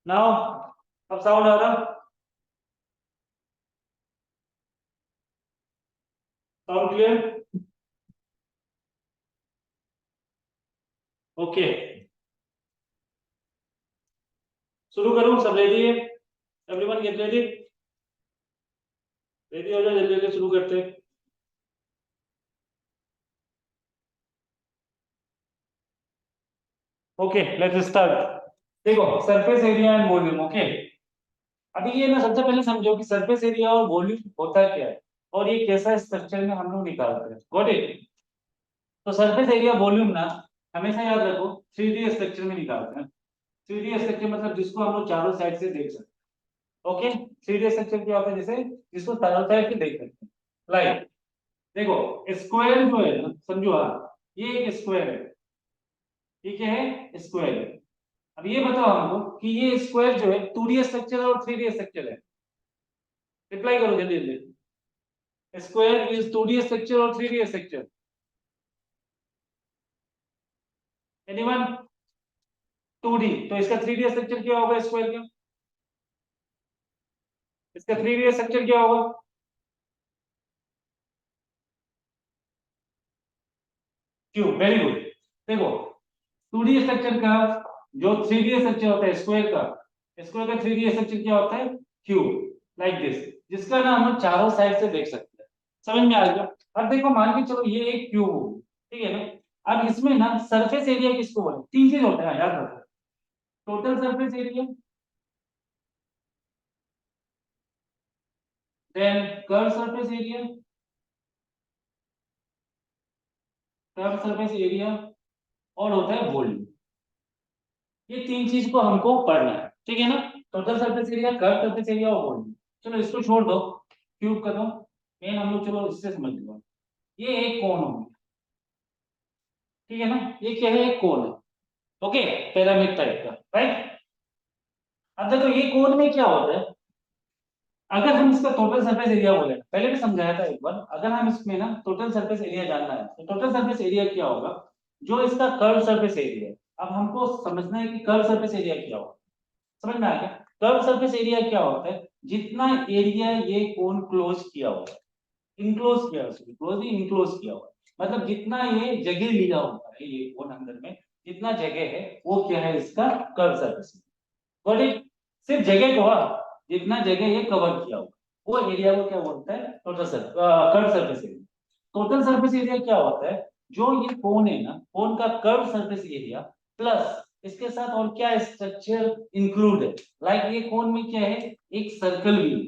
Now अब sound आ रहा, sound clear? Okay, शुरू करूं? सब रेडी है? Everyone get ready? रेडी हो जाओ, जल्दी जल्दी शुरू करते हैं। Okay let's start. देखो, surface area and volume. Okay, अभी ये ना सबसे पहले समझो कि सरफेस एरिया और वॉल्यूम होता क्या है और ये कैसा स्ट्रक्चर में हम लोग निकालते हैं। Got it? तो सरफेस एरिया वॉल्यूम ना हमेशा याद रखो 3D स्ट्रक्चर में निकालते हैं। 3D स्ट्रक्चर मतलब जिसको हम लोग चारों साइड से देख सकते हैं। ओके, 3D स्ट्रक्चर क्या होता है? जैसे जिसको चारों साइड से देख सकते हैं। लाइक देखो, स्क्वायर जो है ना, समझो हाँ, ये एक स्क्वायर है। ये क्या है? स्क्वायर है। अब ये बताओ हमको कि ये स्क्वायर जो है 2D स्ट्रक्चर और 3D स्ट्रक्चर है। रिप्लाई करो जल्दी जल्दी। स्क्वायर इज 2D स्ट्रक्चर और 3D स्ट्रक्चर? एनीवन? 2D, तो इसका 3D स्ट्रक्चर क्या होगा स्क्वायर का? इसका 3D स्ट्रक्चर क्या होगा? क्यों? Very good. देखो, 2D स्ट्रक्चर का जो 3D स्ट्रक्चर होता है स्क्वायर का, स्क्वायर का 3D स्ट्रक्चर क्या होता है? क्यूब। लाइक दिस, जिसका ना हम लोग चारों साइड से देख सकते हैं। समझ में आ गया? अब देखो, मान के चलो ये एक क्यूब हो, ठीक है ना? अब इसमें ना सरफेस एरिया किसको बोले? तीन चीज होता है, याद रखो। Total surface area, then curve surface area, curve surface area, और होता है वॉल्यूम। ये तीन चीज को हमको पढ़ना है, ठीक है ना? Total surface area, curve surface area और वॉल्यूम। चलो इसको छोड़ दो, क्यूब का दो। मेन हम लोग चलो इससे समझ लो। ये एक कोण हो गया, ठीक है ना? ये क्या है? एक कोण है। ओके, पिरामिड टाइप का, राइट? अब देखो, ये कोण में क्या होता है? अगर हम इसका टोटल सरफेस एरिया बोले, पहले भी समझाया था एक बार, अगर हम इसमें ना टोटल सरफेस एरिया जानना है तो टोटल सरफेस एरिया क्या होगा? जो इसका कर्व सरफेस एरिया है। अब हमको समझना है कि कर्व सरफेस एरिया क्या होगा। समझ में आ गया? कर्व सरफेस एरिया क्या होता है? जितना एरिया ये कोन क्लोज किया हुआ है, इनक्लोज किया, क्लोज ही इनक्लोज किया हुआ है, मतलब जितना ये जगह लिया हुआ है ये कोन अंदर में, जितना जगह है वो क्या है? इसका कर्व सरफेस। Got it? सिर्फ जगह को, जितना जगह ये कवर किया हुआ वो एरिया को क्या बोलता है? Total curve surface area. Total surface area क्या होता है? जो ये कोन है ना, कोन का कर्व सरफेस एरिया प्लस इसके साथ और क्या स्ट्रक्चर इंक्लूड है। लाइक ये कोन में क्या है? एक सर्कल भी है।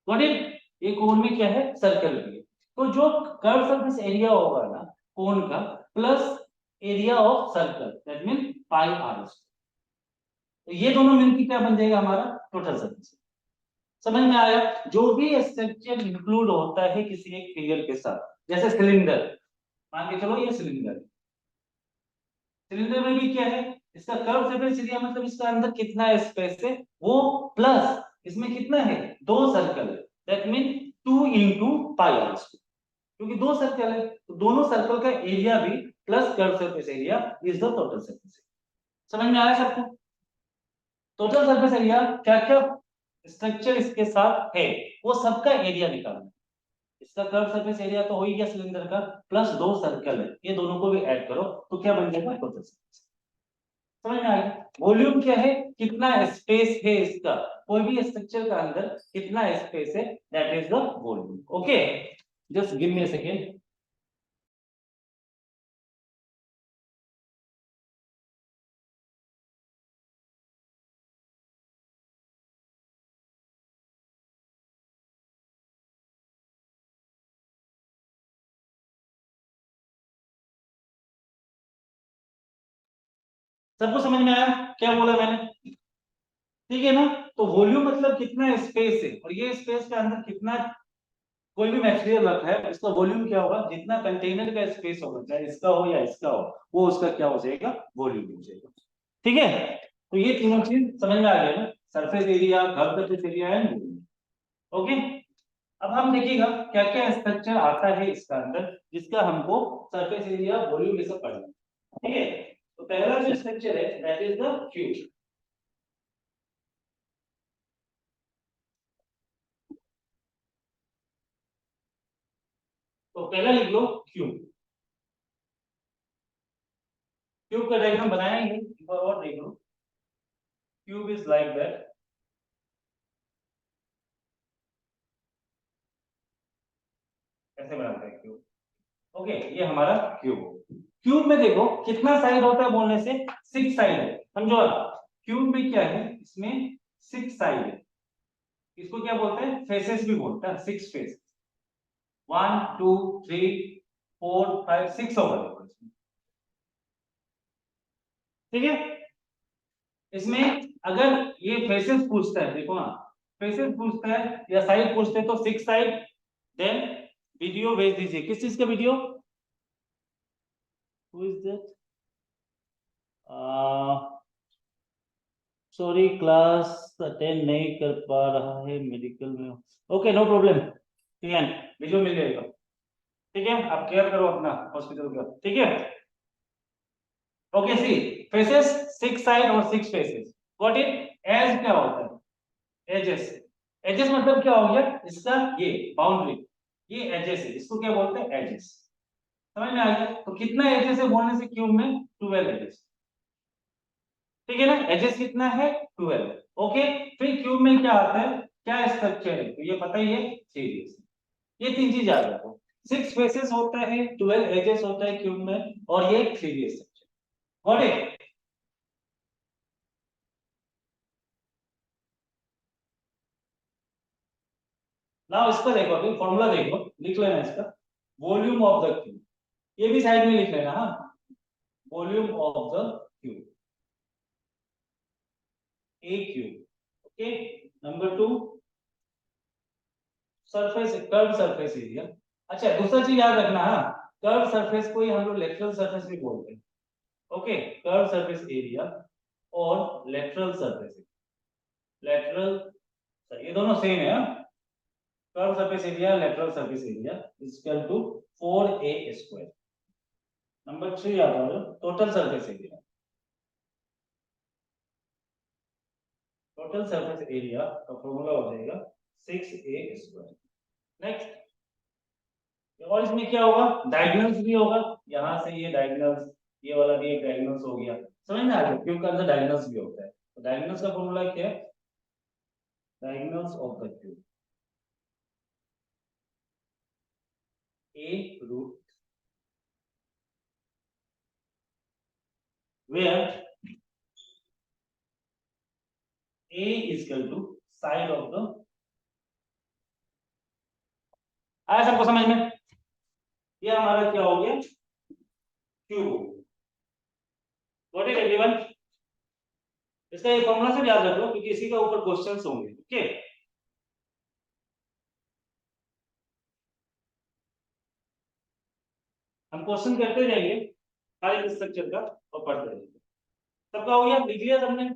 Got it? ये कोन में क्या है? सर्कल भी है। तो जो कर्व सरफेस एरिया होगा ना कोन का, plus area of circle, that mean pi R, तो ये दोनों मिलकर क्या बन जाएगा हमारा? Total surface. समझ में आया? जो भी स्ट्रक्चर इंक्लूड होता है किसी एक फिगर के साथ, जैसे सिलेंडर, मान के चलो ये सिलेंडर, सिलेंडर में भी क्या है? इसका कर्व सरफेस एरिया मतलब इसका अंदर कितना स्पेस है वो, प्लस इसमें कितना है? दो सर्कल है, that mean 2 into pi R square. क्योंकि दो सर्कल है तो दोनों सर्कल का एरिया भी plus curve surface area is the total surface. समझ में आया सबको? टोटल सरफेस एरिया क्या क्या स्ट्रक्चर इसके साथ है वो सबका एरिया निकालना है। इसका कर्व सरफेस एरिया तो हो ही गया सिलेंडर का, प्लस दो सर्कल है, ये दोनों को भी ऐड करो तो क्या बन जाएगा? Total surface. समझ में आ गया? वॉल्यूम क्या है? कितना स्पेस है इसका, कोई भी स्ट्रक्चर का अंदर कितना स्पेस है, that is the volume. Okay, just give me a second. सबको समझ में आया क्या बोला मैंने? ठीक है ना? तो वॉल्यूम मतलब कितना स्पेस है, और ये स्पेस के अंदर कितना कोई भी मटेरियल रखा है, इसका वॉल्यूम क्या होगा? जितना कंटेनर का स्पेस होगा, चाहे इसका हो या इसका हो, वो उसका क्या हो जाएगा? वॉल्यूम हो जाएगा। ठीक है? तो ये तीनों चीज समझ में आ गया ना? Surface area, curve surface area and volume. Okay, अब हम देखिएगा क्या क्या स्ट्रक्चर आता है इसका अंदर जिसका हमको सरफेस एरिया, वॉल्यूम ये सब पढ़ना है। ठीक है? तो पहला जो स्ट्रक्चर है दैट इज द क्यूब। तो पहला लिख लो क्यूब। क्यूब का डायग्राम बनाएंगे, एक बार और देख लो। Cube is like that. कैसे बनाते हैं क्यूब? ओके, ये हमारा क्यूब हो। क्यूब में देखो कितना साइड होता है बोलने से, 6 साइड है, समझो। क्यूब में क्या है, इसमें 6 साइड है। इसको क्या बोलते हैं, फेसेस भी बोलते हैं, 6 फेस। 1 2 3 4 5 6 होगा देखो इसमें, ठीक है। इसमें अगर ये फेसेस पूछता है, देखो ना, फेसेस पूछता है या साइड पूछते हैं तो 6 साइड। देन वीडियो भेज दीजिए, किस चीज का video? Who is that? Sorry, class attend नहीं कर पा रहा है, मेडिकल में। ओके, नो प्रॉब्लम, ठीक है, वीडियो मिल जाएगा। ठीक है, आप केयर करो अपना हॉस्पिटल का, ठीक है। ओके, सी फेसेस 6 साइड और 6 फेसेस। व्हाट इट एज क्या होता है? एजेस। एजेस मतलब क्या हो गया इसका, ये बाउंड्री, ये एजेस है, इसको क्या बोलते हैं, एजेस। समझ में आ गया? तो कितना एजेस है बोलने से क्यूब में 12 एजेस, ठीक है ना। एजेस कितना है, 12। ओके, फिर क्यूब में क्या आता है, क्या स्ट्रक्चर है, तो ये पता ही है, 3 ये 3 चीज याद रखो। 6 फेसेस होता है, 12 एजेस होता है क्यूब में, और ये 3 स्ट्रक्चर। Got it? नाउ इसका देखो, अभी फॉर्मूला देखो, लिख लेना इसका। वॉल्यूम ऑफ द क्यूब, ये भी साइड में लिख लेना, हाँ। Volume of the cube, A cube. Okay, number 2, surface, curve surface area. अच्छा, दूसरा चीज याद रखना, हाँ, कर्व सरफेस को ही हम लोग लेटरल सरफेस भी बोलते हैं। ओके, कर्व सरफेस एरिया और लेटरल सरफेस, लेटरल, ये दोनों सेम है, हाँ। Curve surface area, lateral surface area is equal to 4a square. Number 3 याद रखो, total surface area. Total surface area का फॉर्मूला हो जाएगा 6a स्क्वायर। नेक्स्ट, और इसमें क्या होगा, डायगोनल्स भी होगा, यहां से ये डायगोनल्स, ये वाला भी एक डायगोनल्स हो गया। समझ में आ गया, क्यूब के अंदर डायगोनल्स भी होता है। तो डायगोनल्स का फॉर्मूला क्या है, diagonals of the cube, a root, where a is equal to side of the, आया सबको समझ में? ये हमारा क्या हो गया, क्यूब। What is everyone? इसका ये फॉर्मूला से याद रख लो, क्योंकि इसी का ऊपर क्वेश्चंस होंगे। ओके, हम क्वेश्चन करते जाएंगे हर एक स्ट्रक्चर का और पढ़ते रहेंगे। सबका हो गया, लिख लिया सबने?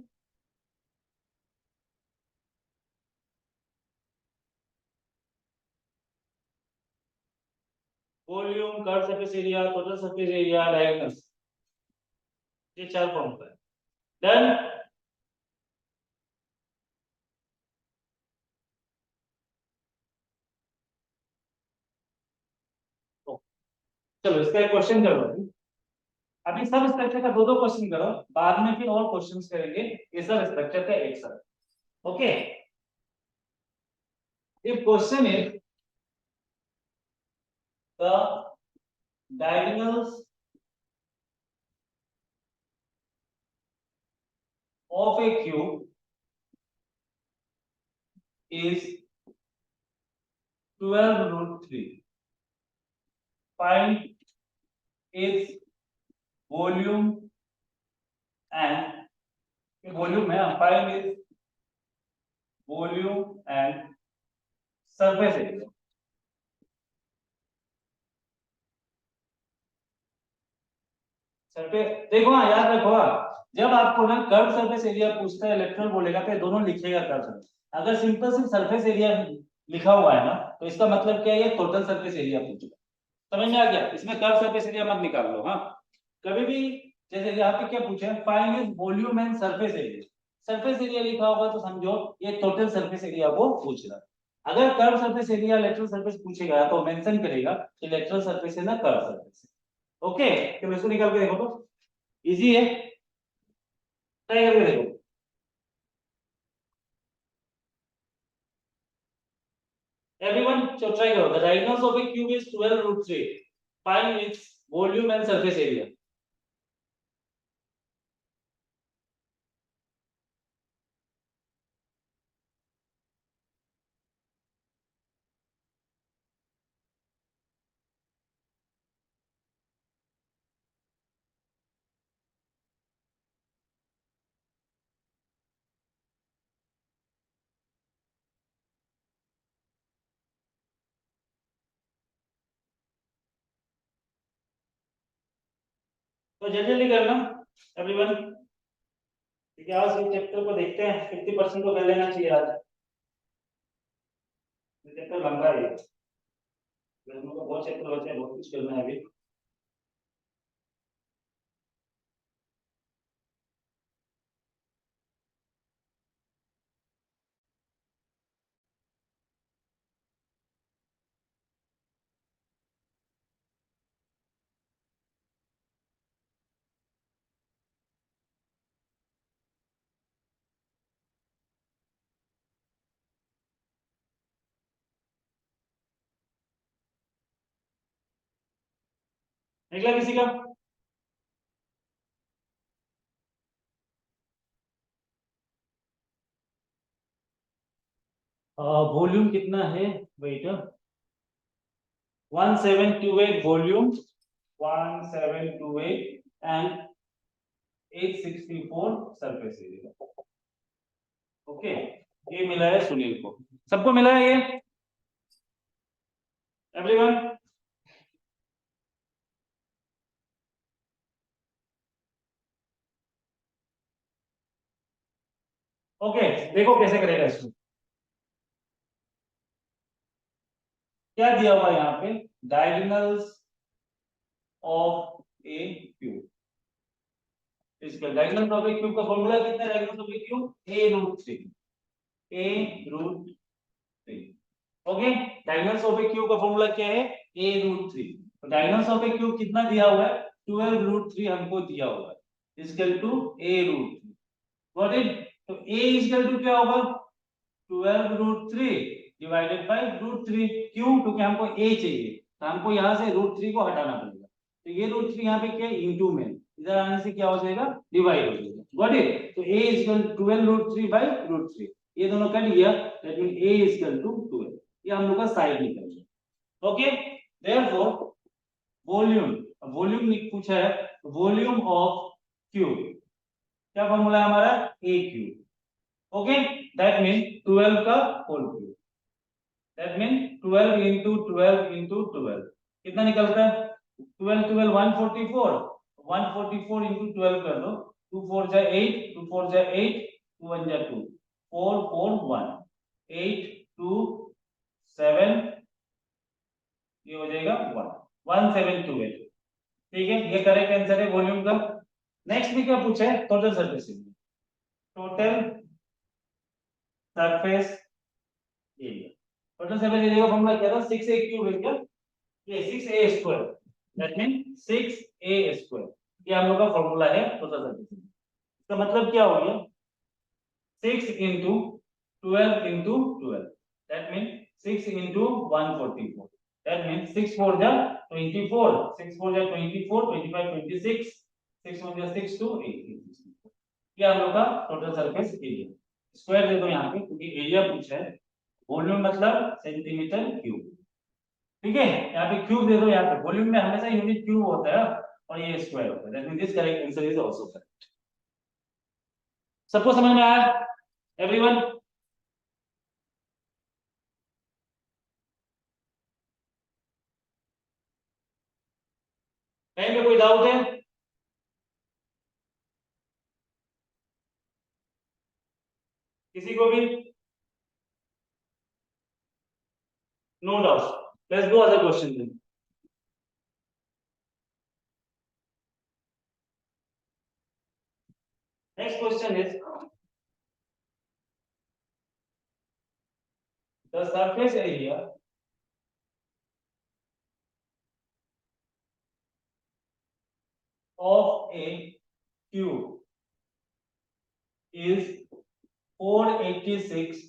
Volume, curve surface area, total surface area, diagonals, ये 4 फॉर्मूला है। डन। चलो इसका एक क्वेश्चन करो अभी। अभी सब स्ट्रक्चर का 2-2 क्वेश्चन करो, बाद में फिर और क्वेश्चंस करेंगे ये सब स्ट्रक्चर का एक साथ। Okay, if question is the diagonals of a cube is 12 root 3, find its volume and, volume है, find its volume and surface area। Surface देखो, हाँ याद रखो, जब आपको ना कर्व सरफेस एरिया पूछता है, इलेक्ट्रल बोलेगा तो दोनों लिखिएगा कर्व सरफेस। अगर सिंपल सिर्फ सरफेस एरिया लिखा हुआ है ना, तो इसका मतलब क्या है, ये टोटल सरफेस एरिया पूछेगा। समझ में आ गया? इसमें कर्व सरफेस एरिया मत निकाल लो, हाँ। कभी भी, जैसे यहाँ पे क्या पूछा है, find is volume and surface area. Surface area लिखा होगा तो समझो ये टोटल सरफेस एरिया को पूछ रहा है। अगर curve surface area lateral surface पूछेगा तो मेंशन करेगा कि लेटरल सरफेस है ना कर्व सरफेस। ओके, तो इसको निकाल के देखो तो इजी है, ट्राई करके देखो। एवरीवन so try करो। The diagonals of a cube is 12 root 3. Find its volume and surface area. तो जल्दी करना एवरीवन, ठीक है। आज इस चैप्टर को देखते हैं, 50% तो कर लेना चाहिए आज। ये चैप्टर लंबा है, बहुत चैप्टर बचे हैं, बहुत कुछ करना है अभी। निकला किसी का? वॉल्यूम कितना है? Wait, 1728 volume, 1728 and 864 surface area. Okay, ये मिला है सुनील को, सबको मिला है ये एवरीवन? ओके, देखो कैसे करेगा इसको। क्या दिया हुआ यहाँ पे? Diagonals of a cube. इसका डायगोनल्स ऑफ ए क्यूब का फॉर्मूला कितना है? Diagonals of a cube A root three, A root three. Okay, diagonals of a cube का फॉर्मूला क्या है? A root three. तो डायगोनल्स ऑफ ए क्यूब कितना दिया हुआ है? 12 रूट थ्री हमको दिया हुआ है, equal to A root three. Got it? तो ए इक्वल टू क्या होगा? 12 root three divided by root three. क्यों? क्योंकि हमको ए चाहिए, तो हमको यहाँ से रूट थ्री को हटाना पड़ेगा। तो ये रूट थ्री यहाँ पे क्या है? इंटू में, इधर आने से क्या हो जाएगा? डिवाइड हो जाएगा। Got it? तो A equal 12 root three by root three, ये दोनों कट गया, that mean A equal to 12। ये हम लोग का साइड निकल गया। ओके, देयरफॉर वॉल्यूम, वॉल्यूम पूछा है, वॉल्यूम ऑफ क्यूब क्या फॉर्मूला है हमारा? A cube. Okay, that mean 12 का whole cube, that mean 12 into 12 into 12 कितना निकलता है? 12 12 144, 144 into 12 कर दो, 2 4 जा 8, 2 4 जा 8, 2 1 जा 2, 4 4 1, 8 2 7, ये हो जाएगा 1, 1728। ठीक है, ये करेक्ट आंसर है वॉल्यूम का। नेक्स्ट भी क्या पूछा है? Total surface area, total surface area. Total surface area का फॉर्मूला क्या था? 6a क्यूब है क्या? ये 6a square, that mean 6a square. ये हम लोग का फॉर्मूला है टोटल सरफेस एरिया। इसका मतलब क्या हो गया? 6 into 12 into 12, that means 6 into 144, that means 6 4 जा 24, 6 4 जा 24, 25 26, 6 1 जा 6 2 8। ये हम लोग का टोटल सरफेस एरिया। स्क्वायर दे दो यहाँ पे क्योंकि एरिया पूछा है, वॉल्यूम मतलब सेंटीमीटर क्यूब। ठीक है, यहाँ पे क्यूब दे दो, यहाँ पे वॉल्यूम में हमेशा यूनिट क्यूब होता है और ये स्क्वायर होता है, that means this correct answer is also correct. सबको समझ में आया एवरीवन? कहीं पे कोई डाउट है? किसी को भी? No doubt, let's go other question then. Next question is the surface area of a cube is 486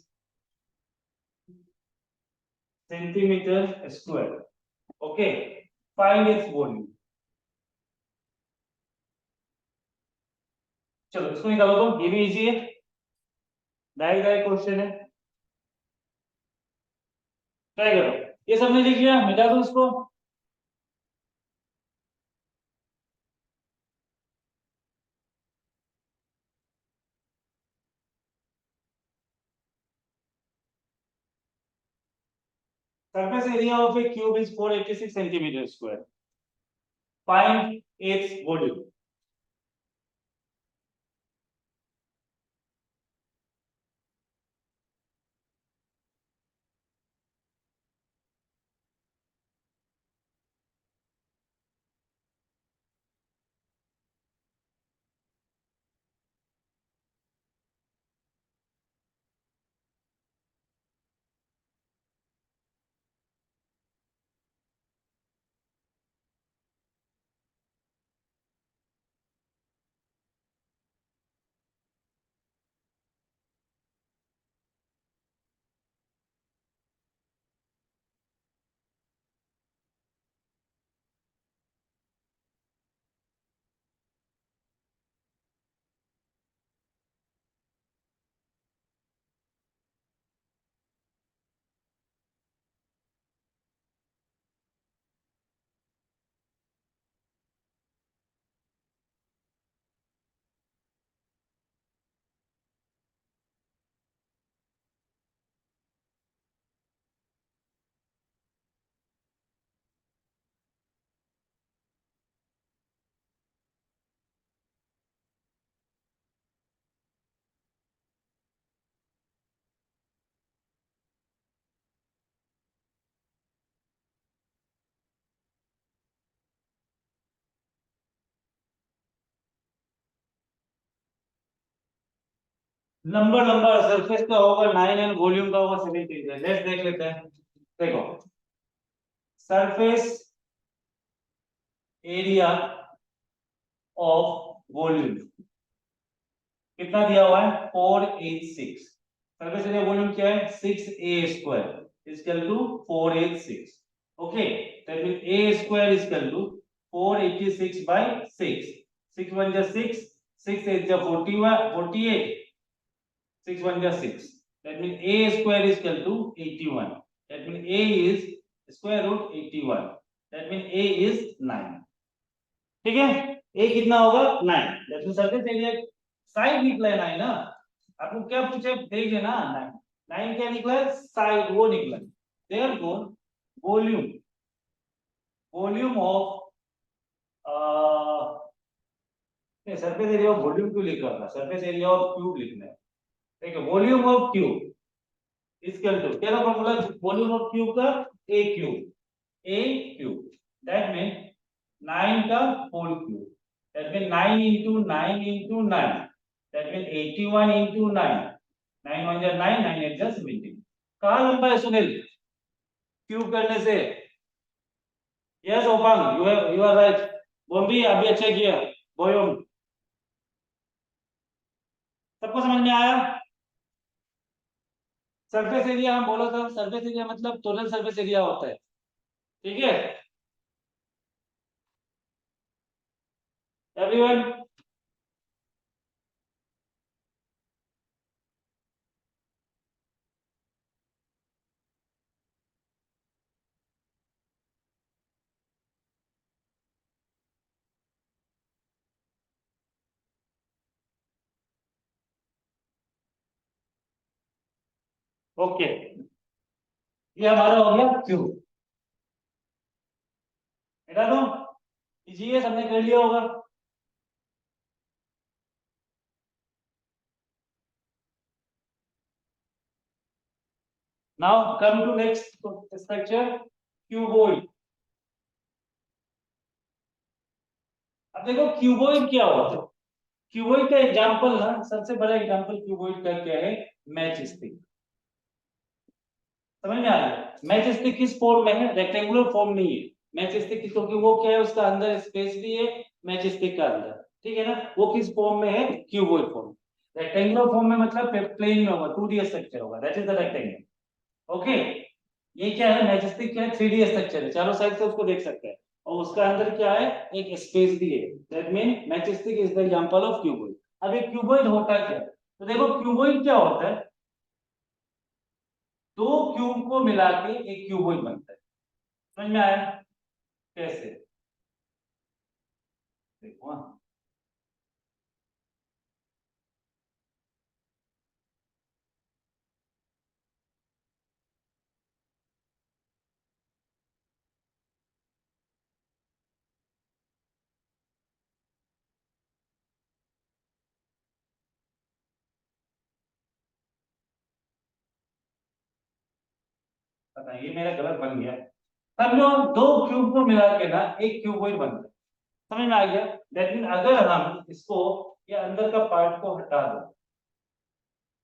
centimeter square. Okay, find its volume. चलो इसको निकालो, तो ये भी इजी है, डायरेक्ट डायरेक्ट क्वेश्चन है, ट्राई करो। ये सबने लिख लिया, मिटा दो इसको। Surface area of a cube is 486 centimeter square. Find its volume. Number number surface का होगा 9 एंड वॉल्यूम का होगा 17। लेट्स देख लेते हैं। देखो, सरफेस एरिया ऑफ वॉल्यूम कितना दिया हुआ है, 486। सरफेस एरिया वॉल्यूम क्या है, 6a² equal to 486। Okay, that means a square equal to 486 by 6। 6 1 जा 6, 6 8 जा 41 48, 6 1 जा 6। That means a square equal to 81। That means a is square root 81। That means a is 9। ठीक है, a कितना होगा, 9। That means surface area side निकला है 9 ना, आपको क्या पूछे, देखिए ना 9। 9 क्या निकला है, साइड वो निकला। Therefore volume, volume of surface area of volume क्यों लिख रहा था, सरफेस एरिया ऑफ क्यूब लिखना है। देखो, volume of cube equal to क्या फॉर्मूला, वॉल्यूम ऑफ क्यूब का, a cube, a cube. That mean 9 का whole cube. That mean 9 into 9 into 9, that mean 81 into 9। 9 1 जा 9, 9 8 जा 17। कहाँ लंबा है सुनील क्यूब करने से? Yes open, you are right. बॉम्बी अभी अच्छा किया। बोयम, सबको समझ में आया? सरफेस एरिया हम बोला था, सरफेस एरिया मतलब टोटल सरफेस एरिया होता है। ठीक है एवरीवन? ओके, ये हमारा हो गया क्यूब। हटा दो, इजी सबने कर लिया होगा। Now come to next structure, cuboid. अब देखो क्यूबोइड क्या होता है। क्यूबोइड का एग्जांपल ना, सबसे बड़ा एग्जांपल क्यूबोइड का क्या है, मैच स्टिक। समझ में आ गया? मैच स्टिक किस फॉर्म में है? रेक्टेंगुलर फॉर्म नहीं है मैच स्टिक, क्योंकि वो क्या है, उसका अंदर स्पेस भी है मैच स्टिक का अंदर, ठीक है ना? वो किस फॉर्म में है? Cuboid form. रेक्टेंगुलर फॉर्म में मतलब प्लेन में होगा, 2D स्ट्रक्चर होगा, that is the rectangle. Okay, ये क्या है? मैच स्टिक क्या है? 3D स्ट्रक्चर है, चारों साइड से उसको देख सकते हैं, और उसका अंदर क्या है? एक स्पेस भी है। That mean match stick is the example of cuboid. अब एक क्यूबॉइड होता क्या है? तो देखो क्यूबॉइड क्या होता है, दो क्यूब को मिला के एक क्यूबॉइड बनता है। समझ में आया? कैसे? देखो हाँ। पता है, ये मेरा गलत बन गया। समझो, दो क्यूब को मिला के ना एक क्यूबॉइड बनता है। समझ में आ गया? दैट मीन अगर हम इसको, ये अंदर का पार्ट को हटा दो,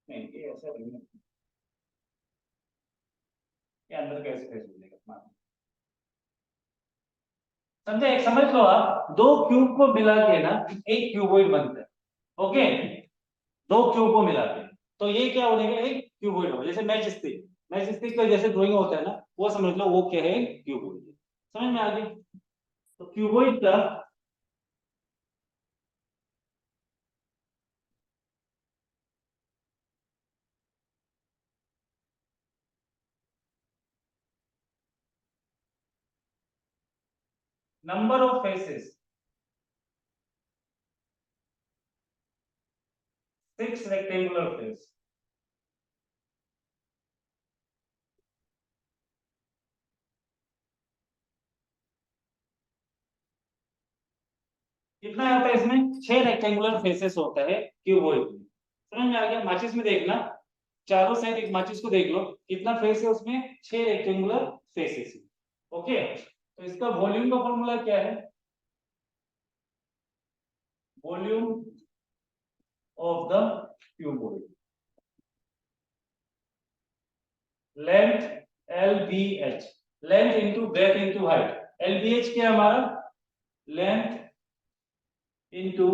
नहीं ये ऐसा नहीं है, ये अंदर का स्पेस मिलेगा। समझे? एक समझ लो, आप दो क्यूब को मिला के ना एक क्यूबॉइड बनता है। ओके, दो क्यूब को मिला के, तो ये क्या हो जाएगा? एक क्यूबॉइड होगा। जैसे मैच स्टिक, मैच स्टिक का जैसे ड्राइंग होता है ना, वो समझ लो वो क्या है? क्यूबॉइड। समझ में आ गया? तो क्यूबॉइड का number of faces, 6 rectangular face. कितना होता है इसमें? 6 रेक्टेंगुलर फेसेस होता है क्यूबॉइड में। समझ में आ गया? माचिस में देखना, चारों साइड एक माचिस को देख लो, कितना फेस है उसमें? 6 रेक्टेंगुलर फेसेस है। ओके, तो इसका वॉल्यूम का फॉर्मूला क्या है? Volume of the cuboid, length L B H, length into breadth into height. L B H क्या है हमारा? Length into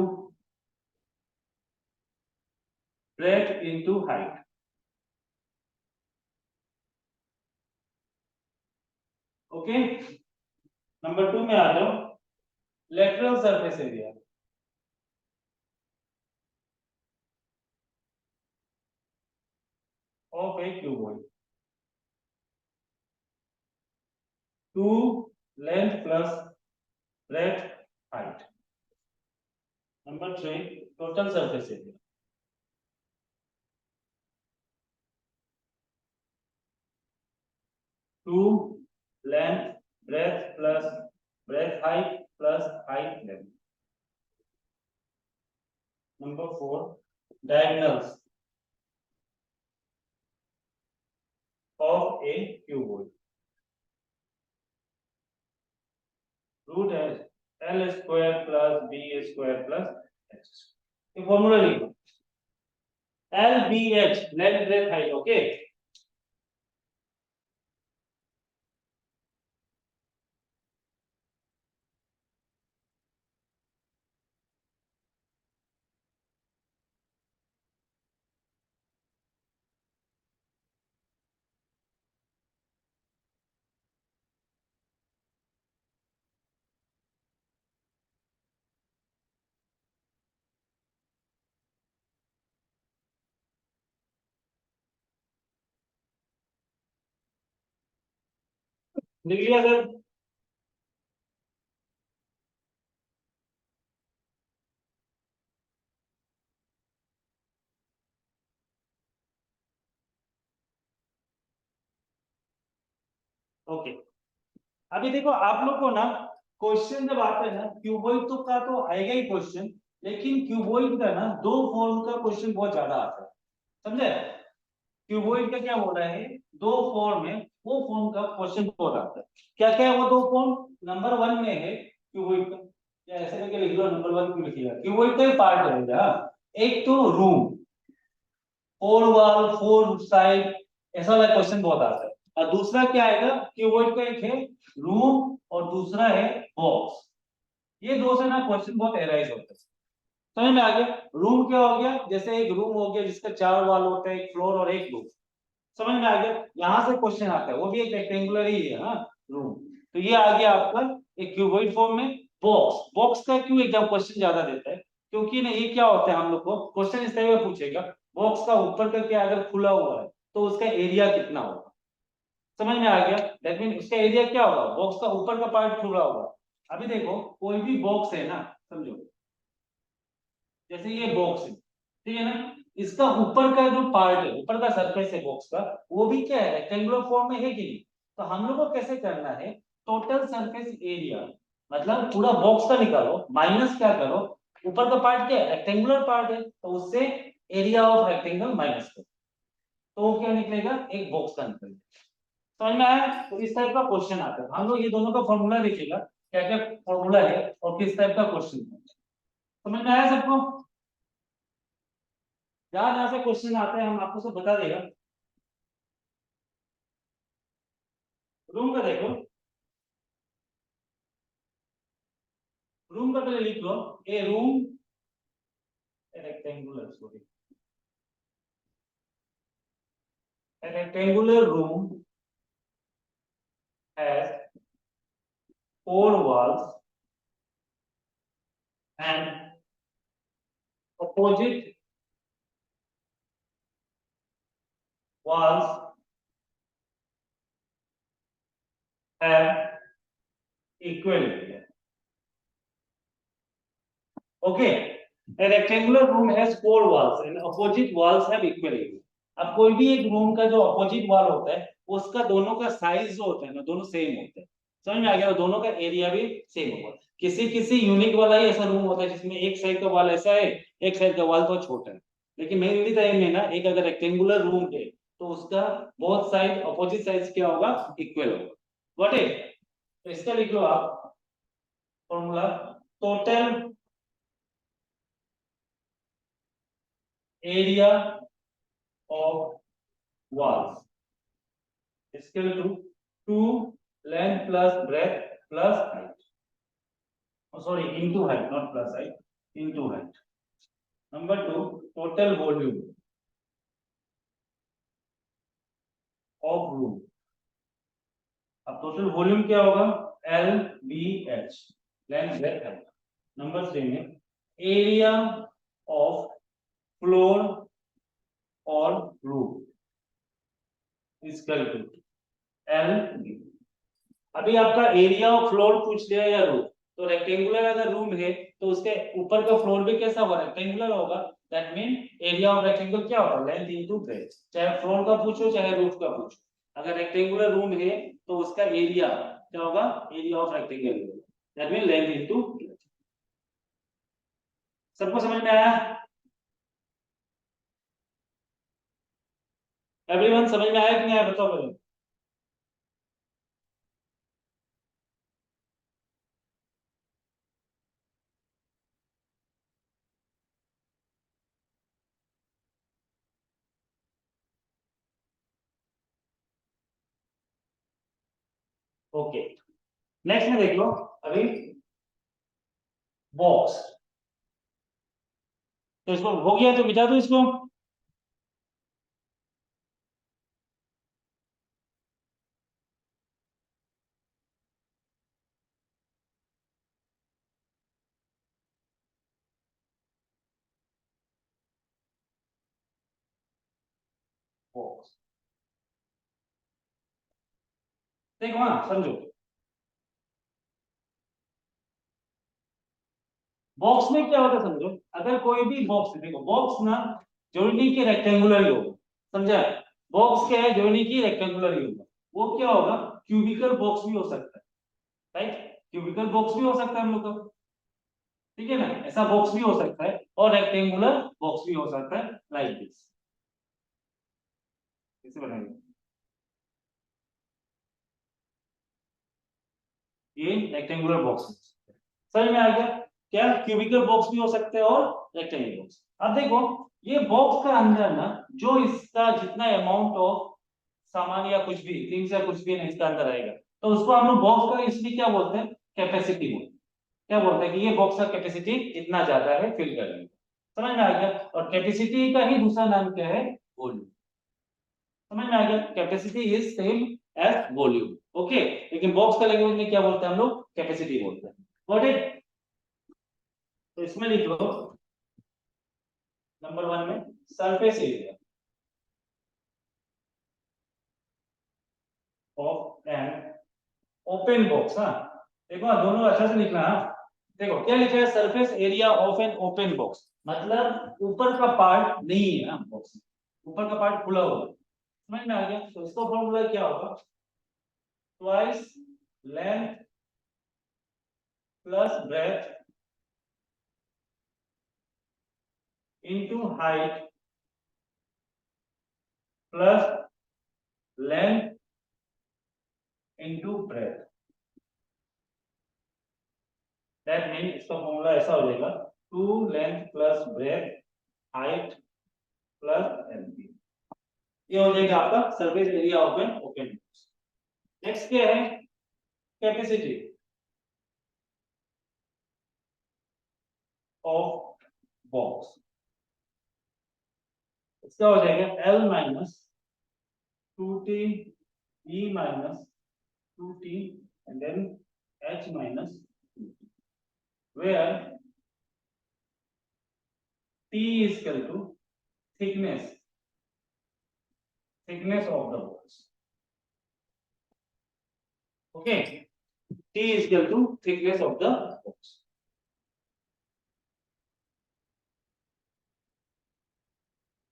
breadth into height. Okay, number 2 में आ जाओ। Lateral surface area of a cuboid, 2 length plus breadth height. Number 3 total surface area, 2 length breadth plus breadth height plus height length. Number 4 diagonals of a cuboid, root L square plus B square plus H. ये formula लिखो, L B H length breadth height. Okay, लिख लिया sir? Okay, अभी देखो आप लोग को ना, क्वेश्चन जब आता है ना क्यूबॉइड तो का तो आएगा ही क्वेश्चन, लेकिन क्यूबॉइड का ना दो फॉर्म का क्वेश्चन बहुत ज्यादा आता है। समझे? क्यूबॉइड का क्या हो रहा है, दो फॉर्म है, वो फॉर्म का क्वेश्चन बहुत आता है। क्या क्या है वो दो फॉर्म? नंबर 1 में है क्यूबॉइड का, या ऐसे करके लिख लो, नंबर 1 क्यों लिखिएगा? क्यूबॉइड का पार्ट रहेगा, एक तो रूम, 4 वॉल 4 साइड, ऐसा वाला क्वेश्चन बहुत आता है। और दूसरा क्या आएगा, क्यूबॉइड का एक है रूम और दूसरा है बॉक्स। ये दो से ना क्वेश्चन बहुत एराइज होते हैं। समझ में आ गया? रूम क्या हो गया, जैसे एक रूम हो गया जिसका 4 वॉल होता है, एक फ्लोर और एक रूम। समझ में आ गया? यहाँ से क्वेश्चन आता है, वो भी एक रेक्टेंगुलर ही है, हाँ रूम। तो ये आ गया आपका एक क्यूबॉइड फॉर्म में। बॉक्स, बॉक्स का क्यों एग्जाम क्वेश्चन ज्यादा देता है, क्योंकि ना ये क्या होता है, हम लोग को क्वेश्चन इस तरह में पूछेगा, बॉक्स का ऊपर का क्या अगर खुला हुआ है तो उसका एरिया कितना होगा। समझ में आ गया? दैट मीन उसका एरिया क्या होगा, बॉक्स का ऊपर का पार्ट खुला होगा। अभी देखो कोई भी बॉक्स है ना, समझो जैसे ये बॉक्स है, ठीक है ना, इसका ऊपर का जो पार्ट है, ऊपर का सरफेस है बॉक्स का, वो भी क्या है, रेक्टेंगुलर फॉर्म में है कि नहीं। तो हम लोग को कैसे करना है, टोटल सरफेस एरिया, मतलब पूरा बॉक्स का निकालो, माइनस क्या करो, ऊपर का पार्ट क्या है, रेक्टेंगुलर पार्ट है, तो उससे एरिया ऑफ रेक्टेंगल माइनस करो, तो वो क्या निकलेगा, एक बॉक्स का निकलेगा। समझ में आया? तो इस टाइप का क्वेश्चन आता है, हम लोग ये दोनों का फॉर्मूला देखिएगा, क्या क्या फॉर्मूला है और किस टाइप का क्वेश्चन है। समझ में आया सबको? जहां जहां से क्वेश्चन आते हैं हम आपको सब बता देगा। रूम का देखो, रूम का पहले लिख लो, a room rectangular, sorry, rectangular room has 4 walls and opposite walls have equal area. Okay, a rectangular room has 4 walls and opposite walls have equal area. अब कोई भी एक रूम का जो अपोजिट वॉल होता है उसका दोनों का साइज जो होता है ना, दोनों सेम होते हैं। समझ में आ गया? दोनों का एरिया भी सेम होगा। किसी किसी यूनिक वाला ही ऐसा रूम होता है जिसमें एक साइड का वॉल ऐसा है, एक साइड का वॉल थोड़ा छोटा है। लेकिन मेनली टाइम में ना, एक अगर रेक्टेंगुलर रूम है तो उसका बहुत साइड अपोजिट साइड क्या होगा, इक्वल होगा। Got it? तो इसका लिख लो आप formula, total area of walls is equal to 2 length plus breadth plus height. Oh, sorry, into height, not plus height, into height. Number 2, total volume of room. अब total volume क्या होगा, L B H, length breadth height. Number 3 में area of floor और roof is equal to L B. अभी आपका area of floor पूछ लिया या रूफ, तो रेक्टेंगुलर अगर रूम है तो उसके ऊपर का फ्लोर भी कैसा होगा, रेक्टेंगुलर होगा। That mean area of rectangle क्या होगा, लेंथ इनटू ब्रेथ। चाहे फ्लोर का पूछो चाहे रूफ का पूछो, अगर रेक्टेंगुलर रूम है तो उसका एरिया क्या होगा, area of rectangle, that mean length into breath. सबको समझ में आया? एवरीवन समझ में आया कि नहीं आया, बताओ मुझे। ओके, नेक्स्ट में देख लो अभी बॉक्स। तो इसको हो गया तो मिटा दो इसको। बॉक्स देखो, हाँ समझो, बॉक्स में क्या होता है समझो, अगर कोई भी बॉक्स है, देखो बॉक्स ना जरूरी नहीं कि रेक्टेंगुलर ही होगा, समझा? बॉक्स क्या है, जरूरी नहीं कि रेक्टेंगुलर ही होगा, वो क्या होगा, क्यूबिकल बॉक्स भी हो सकता है, राइट? क्यूबिकल बॉक्स भी हो सकता है हम लोग का, ठीक है ना, ऐसा बॉक्स भी हो सकता है, और रेक्टेंगुलर बॉक्स भी हो सकता है, लाइक दिस। कैसे बनाएंगे, ये रेक्टेंगुलर बॉक्स समझ में आ गया? क्या क्यूबिकल बॉक्स भी हो सकते हैं और रेक्टेंगुलर बॉक्स। अब देखो ये बॉक्स का अंदर ना, जो इसका जितना अमाउंट ऑफ सामान या कुछ भी, थिंग्स या कुछ भी नहीं इसका अंदर आएगा, तो उसको हम लोग बॉक्स का इसलिए क्या बोलते हैं, कैपेसिटी बोलते हैं। क्या बोलते हैं कि ये बॉक्स का कैपेसिटी इतना ज्यादा है फिल करने में। समझ में आ गया? और कैपेसिटी का ही दूसरा नाम क्या है, वॉल्यूम। समझ में आ गया? Capacity is same as volume. Okay, लेकिन बॉक्स का लैंग्वेज में क्या बोलते हैं हम लोग, कैपेसिटी बोलते हैं। Got it? तो इसमें लिख लो नंबर 1 में surface area of an open box. हाँ देखो दोनों अच्छा से लिखना। हाँ देखो क्या लिखा है, surface area of an open box, मतलब ऊपर का पार्ट नहीं है ना बॉक्स, ऊपर का पार्ट खुला हुआ है। समझ में आ गया? तो इसका फॉर्मूला क्या होगा, twice length plus breadth into height plus length into breadth. That mean इसका फॉर्मूला ऐसा हो जाएगा, 2 length plus breadth height plus LP. ये हो जाएगा आपका surface area of an open box. Next क्या है, कैपेसिटी ऑफ बॉक्स। इसका हो जाएगा L minus 2t E minus 2t and then H minus 2t, where T is equal to thickness of the box. Okay, T is equal to thickness of the box.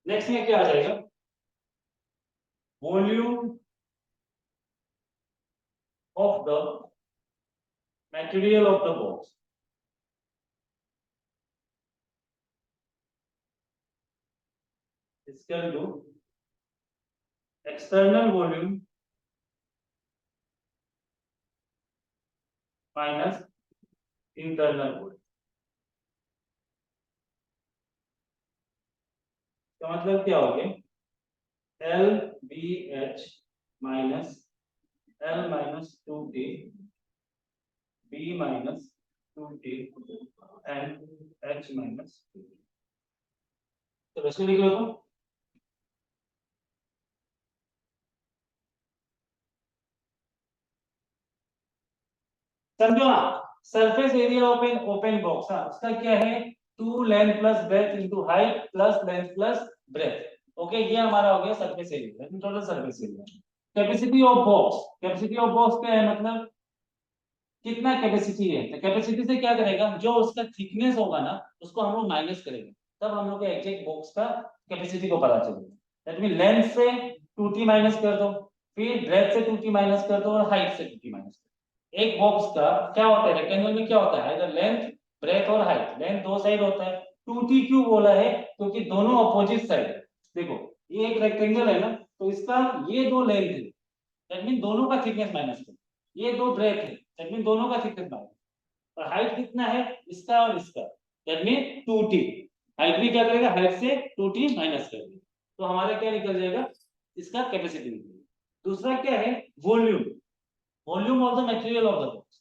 Next में क्या आ जाएगा, volume of the material of the box is equal to external volume minus internal volume. तो मतलब क्या हो गया, L B H minus L minus 2t B minus 2t and H minus 2t। तो वैसे लिख लो तो समझो ना, surface area of an open box, हाँ उसका क्या है, 2 length plus breadth into height plus length plus breath. Okay, ये हमारा हो गया surface area, total surface area. Capacity of box, capacity of box क्या है, मतलब कितना कैपेसिटी है। तो कैपेसिटी से क्या करेगा, जो उसका थिकनेस होगा ना उसको हम लोग माइनस करेंगे, तब हम लोग के एग्जैक्ट बॉक्स का कैपेसिटी को पता चलेगा। दैट मीन लेंथ से 2t माइनस कर दो, फिर ब्रेथ से 2t माइनस कर दो और हाइट से 2t माइनस कर दो। एक बॉक्स का क्या होता है, रेक्टेंगल में क्या होता है, इधर लेंथ ब्रेथ और हाइट, लेंथ दो साइड होता है। 2t क्यों बोला है, क्योंकि दोनों अपोजिट साइड है। देखो ये एक रेक्टेंगल है ना, तो इसका ये दो लेंथ है, दैट मीन दोनों का थिकनेस माइनस करो। ये दो ब्रेथ है, दैट मीन दोनों का थिकनेस माइनस। और हाइट कितना है इसका और इसका, दैट मीन 2t। हाइट भी क्या करेगा, हाइट से 2t माइनस कर देगा, तो हमारा क्या निकल जाएगा, इसका कैपेसिटी निकलेगा। दूसरा क्या है, volume, volume of the material of the box.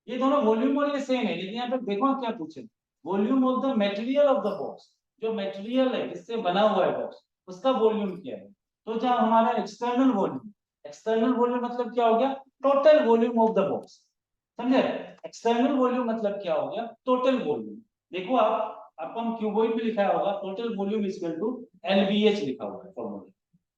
ये दोनों वॉल्यूम और ये सेम है, लेकिन यहाँ पे देखो क्या पूछे, volume of the material of the box, जो मटेरियल है जिससे बना हुआ है बॉक्स उसका वॉल्यूम क्या है। तो जहाँ हमारा एक्सटर्नल वॉल्यूम, एक्सटर्नल वॉल्यूम मतलब क्या हो गया, total volume of the box. समझे? एक्सटर्नल वॉल्यूम मतलब क्या हो गया, टोटल वॉल्यूम। देखो आप, आपको हम क्यूबॉइड में लिखा होगा, total volume is equal to LBH लिखा हुआ है फॉर्मूला।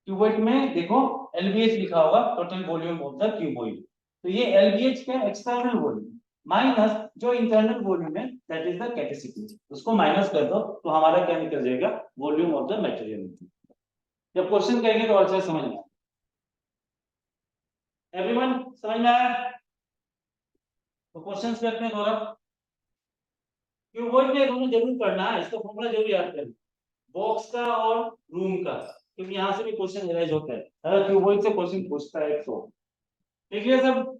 क्यूबॉइड में देखो एलबीएच लिखा होगा, total volume of the cuboid. तो ये एलबीएच का एक्सटर्नल वॉल्यूम माइनस जो इंटरनल वॉल्यूम है दैट इज द कैपेसिटी, उसको माइनस कर दो तो हमारा क्या निकल जाएगा, वॉल्यूम ऑफ द मटेरियल। जब क्वेश्चन करेंगे तो अच्छा समझ में, एवरीवन समझ में आया? तो क्वेश्चंस करते हैं थोड़ा। क्यूबॉइड में दोनों जरूर पढ़ना है, इसका फॉर्मूला जरूर याद करना, बॉक्स का और रूम का, क्योंकि यहाँ से भी क्वेश्चन एराइज होता है, अगर क्यूबॉइड से क्वेश्चन पूछता है तो। ठीक है सब?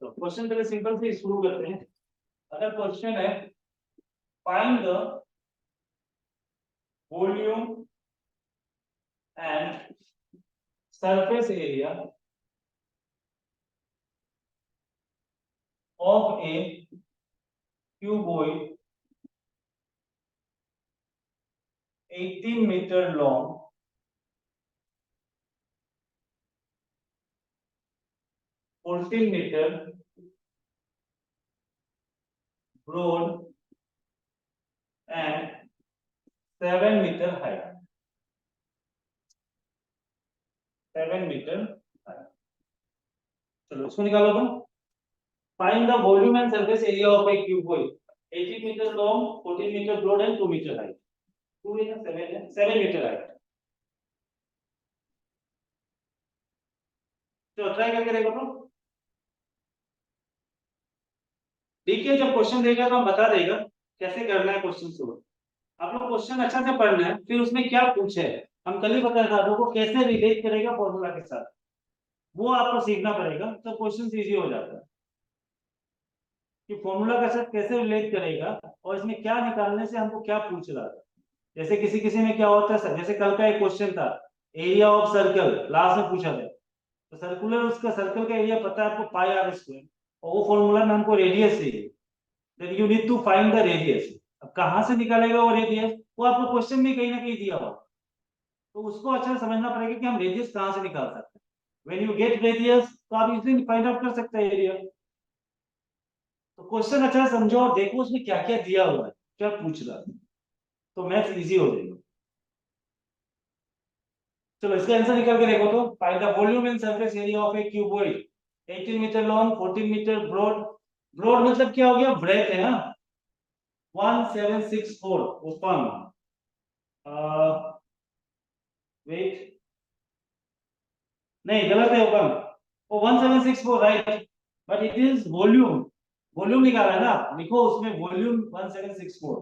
तो क्वेश्चन पहले सिंपल से शुरू करते हैं। अगर क्वेश्चन है find the volume and surface area of a cuboid 18 metre long, 14 metre broad and 7 metre height, 7 metre height। चलो इसको निकालो अपन। Find the volume and surface area of a cuboid 18 metre long, 14 metre broad and 2 metre height. 2 है 7 है, 7 metre height. तो try करके देखो। तो देखिए जब क्वेश्चन देगा तो हम बता देगा कैसे करना है क्वेश्चन सोल्व। आप लोग क्वेश्चन अच्छा से पढ़ना है, फिर उसमें क्या पूछे है हम कल ही बताया था आपको, कैसे रिलेट करेगा फॉर्मूला के साथ, वो आपको सीखना पड़ेगा। तो क्वेश्चन इजी हो जाता है कि फॉर्मूला के साथ कैसे रिलेट करेगा और इसमें क्या निकालने से हमको क्या पूछ रहा है। जैसे किसी किसी में क्या होता है सर, जैसे कल का एक क्वेश्चन था एरिया ऑफ सर्कल, लास्ट में पूछा था। तो सर्कुलर उसका सर्कल का एरिया पता है आपको पाई आर स्क्वायर, और वो फॉर्मूला में हमको रेडियस चाहिए। Then you need to find the radius. अब कहाँ से निकालेगा वो रेडियस, वो आपको क्वेश्चन में कहीं ना कहीं दिया हुआ, तो उसको अच्छा समझना पड़ेगा कि हम रेडियस कहाँ से निकाल सकते हैं। व्हेन यू गेट रेडियस तो आप इजीली फाइंड आउट कर सकते हैं एरिया। तो क्वेश्चन अच्छा समझो और देखो उसमें क्या क्या दिया हुआ है, क्या पूछ रहा है, तो मैथ्स इजी हो जाएगा। चलो इसका आंसर निकाल के देखो। तो find the volume and surface area of a cuboid 18 metre long, 14 metre broad. Broad मतलब क्या हो गया, ब्रेथ है ना। 1764 ओपन, वेट, नहीं गलत है ओपन, वो 1764 right, but it is volume. Volume निकाला है ना, लिखो उसमें वॉल्यूम 1764।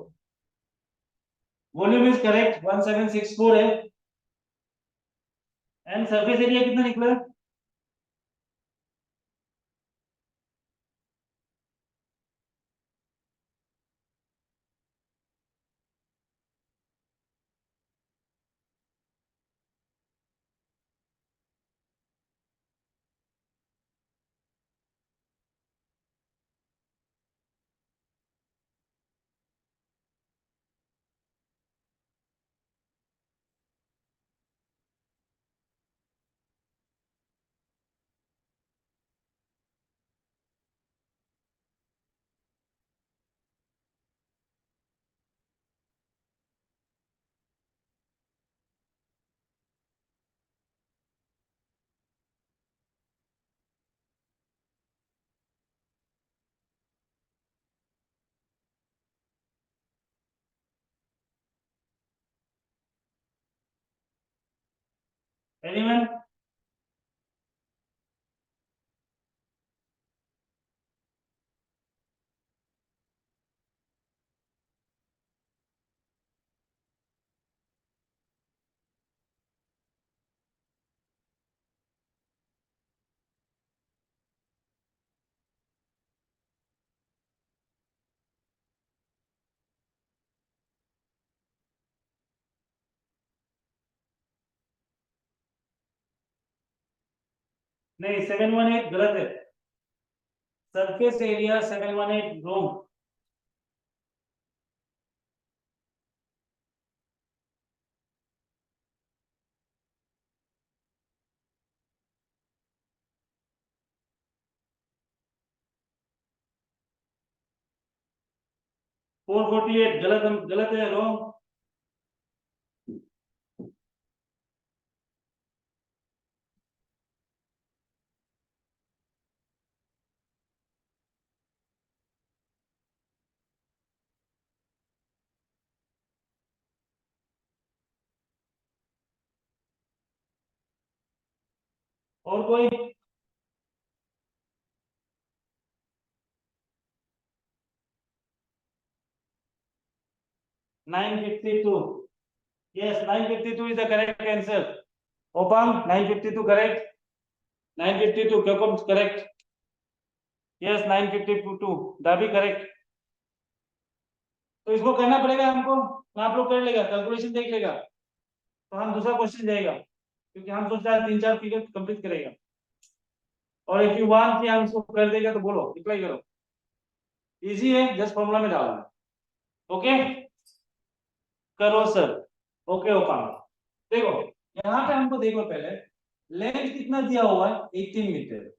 वॉल्यूम इज करेक्ट, 1764 है। एंड सरफेस एरिया कितना निकला, एनीवन? नहीं 718 गलत है, सरफेस एरिया 718 रॉन्ग। 448 गलत, गलत है, रॉन्ग। और कोई? 952, yes 952 is the correct answer। Open 952 correct, 952 क्या correct. Yes 952 that be correct. तो इसको करना पड़ेगा हमको, तो आप लोग कर लेगा, कैलकुलेशन देख लेगा, तो हम दूसरा क्वेश्चन जाएगा, क्योंकि हम सोच रहे हैं 3-4 फिगर कंप्लीट करेगा। और इफ यू वांट कि हम इसको कर देगा तो बोलो, रिप्लाई करो। इजी है, जस्ट फॉर्मूला में डालना। ओके करो सर। ओके ओपा, देखो यहाँ पे हमको देखो पहले लेंथ कितना दिया हुआ है 18 मीटर,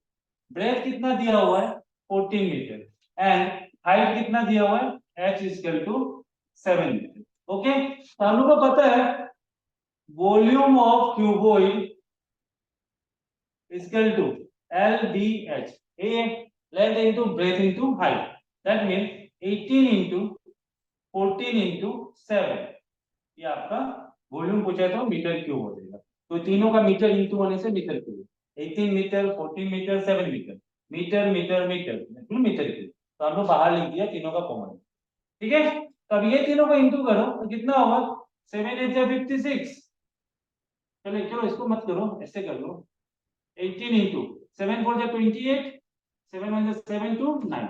ब्रेथ कितना दिया हुआ है 14 मीटर एंड हाइट कितना दिया हुआ है h equal to 7 metre. Okay तो हम लोग को पता है volume of cuboid equal to LBH, a length into breadth into height, that means 18 into 14 into 7, ये आपका वॉल्यूम पूछा तो मीटर क्यूब हो जाएगा। तो तीनों का मीटर इंटू होने से metre cube, 18 metre 14 metre 7 metre, metre metre metre metre cube, तो हम लोग बाहर लिख दिया तीनों का कॉमन। ठीक है तब ये तीनों को इंटू करो तो कितना होगा 7 8 या 56। चलो चलो इसको मत करो, ऐसे कर लो 18 इंटू 7 4 जा 28, 7 1 जा 7 2 9,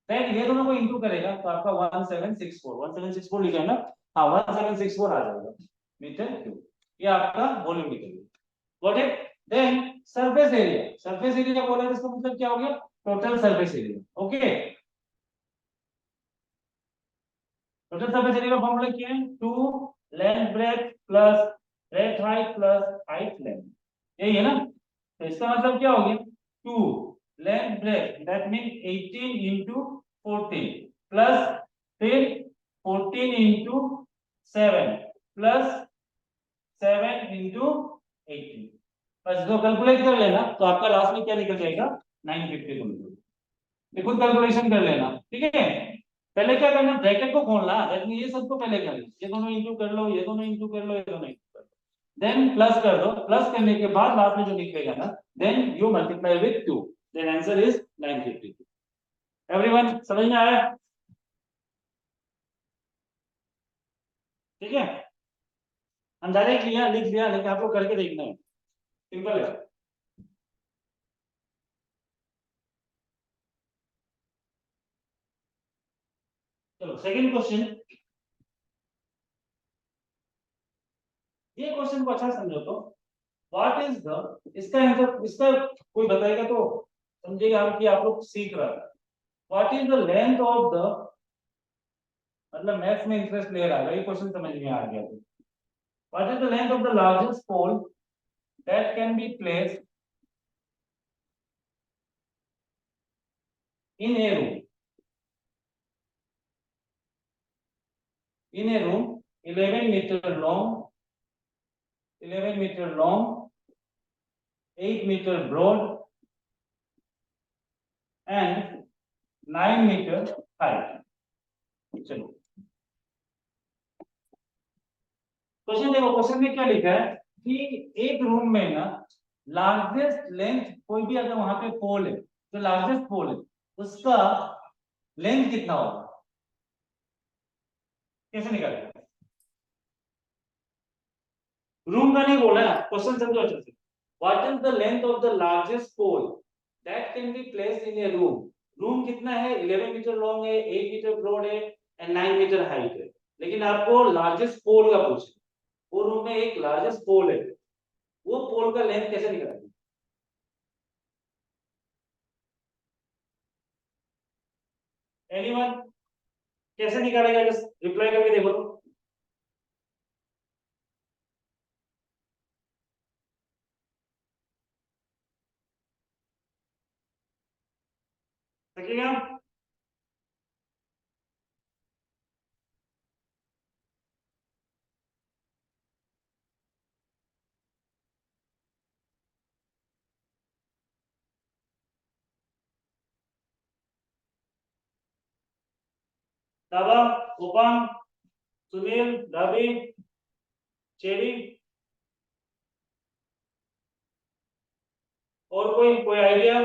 राइट। ये दोनों को इंटू करेगा तो आपका 1764 लिखा है ना, हाँ 1764 आ जाएगा मीटर क्यूब, ये आपका volume metre. Got it. Then surface area, surface area बोला तो इसका मतलब क्या हो गया total surface area. Okay total surface area का फॉर्मूला क्या है 2 length breadth plus breadth height plus height length, यही है ना। तो इसका मतलब क्या हो गया 2 length breath that mean 18 into 14 plus फिर 14 इंटू 7 प्लस 7 इंटू 18, बस दो कैलकुलेट कर लेना तो आपका लास्ट में क्या निकल जाएगा 952। ये खुद कैलकुलेशन कर लेना ठीक है। पहले क्या करना ब्रैकेट को खोलना, ये सबको पहले कर लो, ये दोनों इंटू कर लो, ये दोनों इंटू कर लो, ये दोनों इंटू कर लो, देन प्लस कर दो, प्लस करने के बाद लास्ट में जो निकलेगा ना then you multiply with 2, then answer is 952। Everyone समझ में आया? ठीक है हम डायरेक्ट लिया लिख लिया, लेकिन आप लोग करके देखना है, सिंपल है। चलो सेकंड क्वेश्चन, ये क्वेश्चन को अच्छा समझो तो व्हाट इज द, इसका आंसर इसका कोई बताएगा तो समझेगा हम कि आप लोग सीख रहा है। What is the length of the, मतलब मैथ्स में इंटरेस्ट ले रहा है ये क्वेश्चन समझ में आ गया तो what is the length of the largest pole that can be placed in a room, in a room 11 meter long, 11 meter long, 8 meter broad and 9 meter height। चलो क्वेश्चन देखो, क्वेश्चन में क्या लिखा है कि एक रूम में ना लार्जेस्ट लेंथ, कोई भी अगर वहां पे पोल है तो लार्जेस्ट पोल है उसका लेंथ कितना होगा, कैसे निकालेगा? रूम का नहीं बोला है, क्वेश्चन समझो अच्छे से। What is the length of the largest pole that can be placed in a room, room कितना है 11 मीटर लॉन्ग है, 8 मीटर ब्रॉड है एंड 9 मीटर हाइट है, लेकिन आपको लार्जेस्ट पोल का पूछे, वो रूम में एक लार्जेस्ट पोल है, वो पोल का लेंथ कैसे निकालेंगे? एनीवन कैसे निकालेगा, जस्ट रिप्लाई करके देखो तो। सकेगा? दावा, ओपन, सुनील, रवि, चेरी, और कोई कोई आइडिया?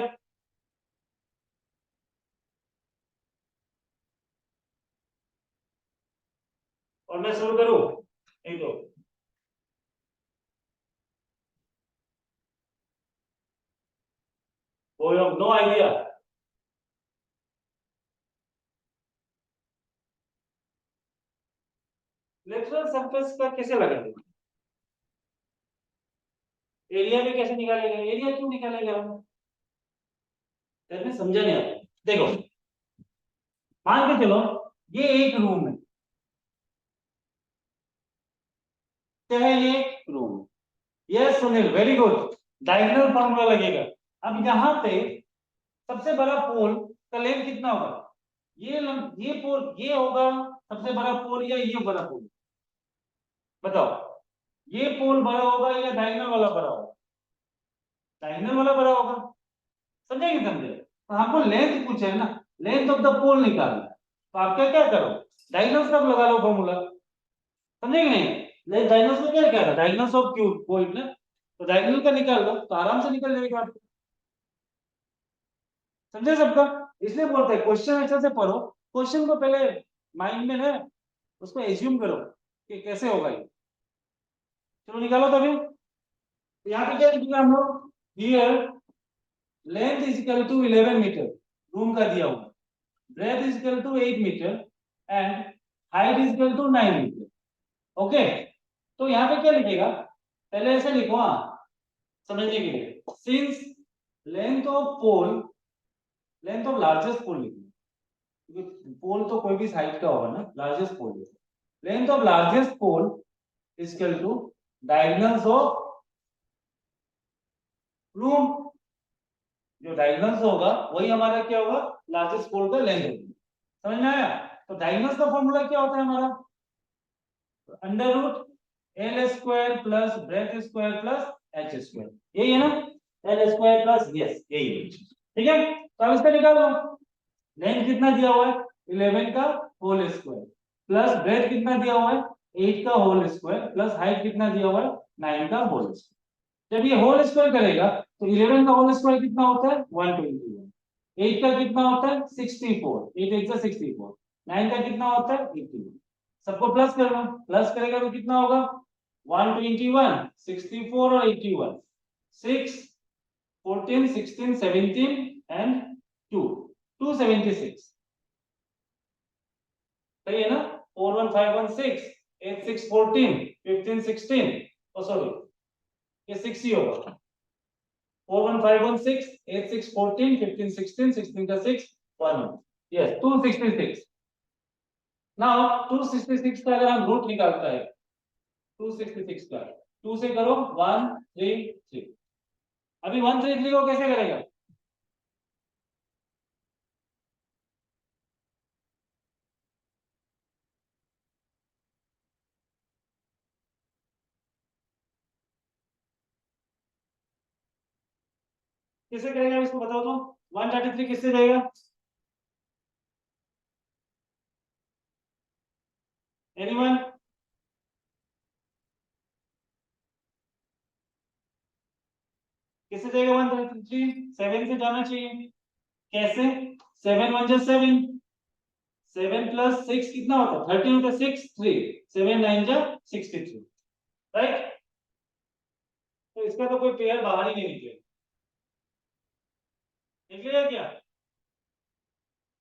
और मैं शुरू करूं? नहीं तो नो आइडिया। सरफेस का कैसे लगाएगा? एरिया भी कैसे निकालेगा? एरिया क्यों निकालेगा? मैं समझा नहीं आता। देखो, मान के चलो ये एक रूम है, क्या है ये? Room. Yes Sunil, very good. Diagonal formula लगेगा। अब यहाँ पे सबसे बड़ा पोल का लेंथ कितना होगा? ये पोल ये होगा सबसे बड़ा पोल या ये बड़ा पोल? बताओ, ये पोल बड़ा होगा या डायगोनल वाला बड़ा होगा? डायगोनल वाला बड़ा होगा। समझे कि समझे? तो हमको लेंथ पूछे है ना, लेंथ ऑफ द पोल निकालना है। तो आप क्या क्या करो, डायगोनल्स का लगा लो फॉर्मूला। समझे कि नहीं? डायगोनल्स में क्या क्या था, डायगोनल्स ऑफ क्यूब पॉइंट ना, तो डायगोनल का निकाल लो तो आराम से निकल जाएगा आपको। समझे सबका? इसलिए बोलते हैं क्वेश्चन अच्छे से पढ़ो, क्वेश्चन को पहले माइंड में ना उसको एज्यूम करो कि कैसे होगा ये। चलो निकालो तभी। तो यहाँ पे क्या लिखेंगे हम लोग? Here length is equal to 11 metre, room का दिया हुआ। Breadth is equal to 8 metre and height is equal to 9 metre. Okay, तो यहाँ पे क्या लिखेगा? पहले ऐसे लिखो, हाँ, समझने के लिए। Since length of pole, length of largest pole लिखो, क्योंकि पोल तो कोई भी साइज का होगा ना, largest pole. Length of largest pole is equal to diagonals of room. जो डायगोनल्स होगा वही हमारा क्या होगा? लार्जेस्ट पोल का लेंथ होगा। समझ में आया? तो डायगोनल्स का फॉर्मूला क्या होता है हमारा? Under root L square plus breadth square plus H square, यही है ना? एल स्क्वायर प्लस, यस यही है। ठीक है, तो अब इसका निकाल लो। लेंथ कितना दिया हुआ है? 11 का होल स्क्वायर प्लस ब्रेथ कितना दिया हुआ है? 8 का होल स्क्वायर प्लस हाइट कितना दिया हुआ है? 9 का होल स्क्वायर। जब ये होल स्क्वायर करेगा तो 11 का होल स्क्वायर कितना होता है? 121। 8 का कितना होता है? 64, 8 8 से 64। 9 का कितना होता है? 81। सबको प्लस करना, प्लस करेगा तो कितना होगा? 121, 64 और 81, 6, 14, 16, 17 एंड 2, 276। सही है ना? 4 1 5 1 6, 8 6 14, 15 16, ओ सॉरी, ये 6 ही होगा। 4 1 5 1 6, 8 6 14, 15 16, 16 का 6 1, यस 266। नाउ 266 का अगर हम रूट निकालता है, 266 का 2 से करो 1 3 3। अभी 133 को कैसे करेगा? किससे करेगा इसको बताओ तो। 133 किससे जाएगा? एनीवन? किससे जाएगा 133? 7 से जाना चाहिए। कैसे? 7 1 जा 7, 7 प्लस 6 कितना होता है? 13 होता है, 6 3, 7 9 जा 63, राइट? तो इसका तो कोई पेयर बाहर ही नहीं निकलेगा। निकलेगा क्या?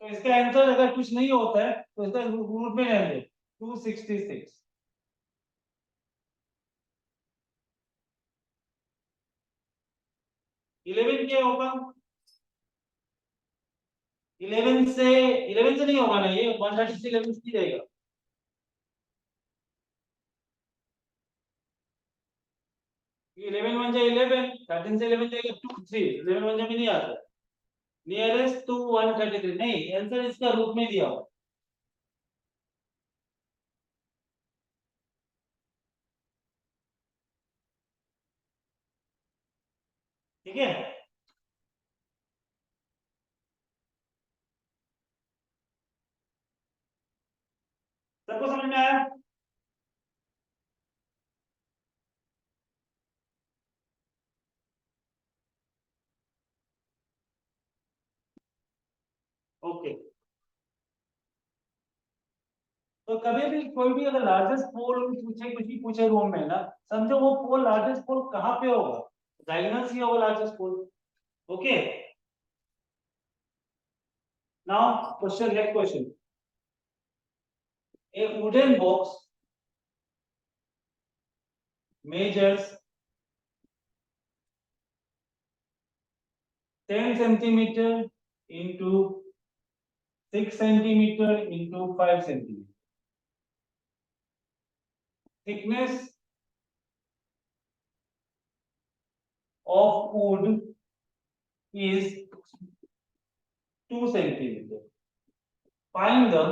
तो इसका आंसर अगर कुछ नहीं होता है तो इसका रूट में रहने दे, 266। 11 क्या होगा? 11 से नहीं होगा ना, ये 133 11 से नहीं जाएगा। 11 1 जा 11, 13 से 11 जाएगा 2 3, 11 1 जा में नहीं आता। नियरेस्ट टू 133 नहीं, आंसर इसका रूट में दिया हुआ। ठीक है, सबको समझ में आया? ओके, तो कभी भी कोई भी अगर लार्जेस्ट पोल पूछे, कुछ भी पूछे रूम में ना, समझो वो पोल लार्जेस्ट पोल कहाँ पे होगा? डायगोनल ही होगा largest pole. Okay, now question, next question. A wooden box measures 10 centimeter into 6 centimeter into 5 centimeter. Thickness of wood is 2 centimeter. Find the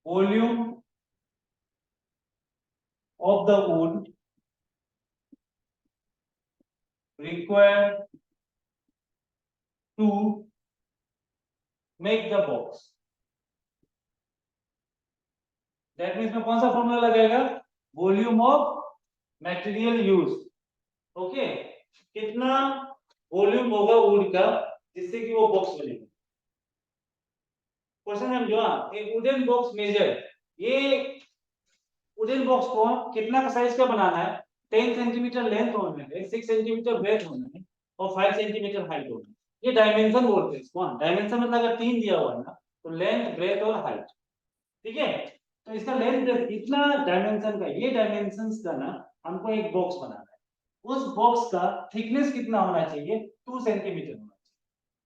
volume of the wood required to make the box. That means में कौन सा formula लगाएगा? Volume of material use. Okay, कितना volume होगा would का जिससे कि वो बॉक्स बनेगा. क्वेश्चन हम जो एक वुडन बॉक्स मेजर, ये वुडन बॉक्स को कितना का साइज का बनाना है? 10 सेंटीमीटर लेंथ होना है, 6 सेंटीमीटर ब्रेथ होना है और 5 सेंटीमीटर हाइट होना है. ये डायमेंशन बोलते हैं इसको. डायमेंशन मतलब अगर 3 दिया हुआ है ना तो लेंथ, ब्रेथ और हाइट. ठीक है, तो इसका लेंथ ब्रेथ इतना डायमेंशन का, ये डायमेंशंस का ना हमको एक बॉक्स बनाना है. उस बॉक्स का थिकनेस कितना होना चाहिए? 2 सेंटीमीटर होना चाहिए.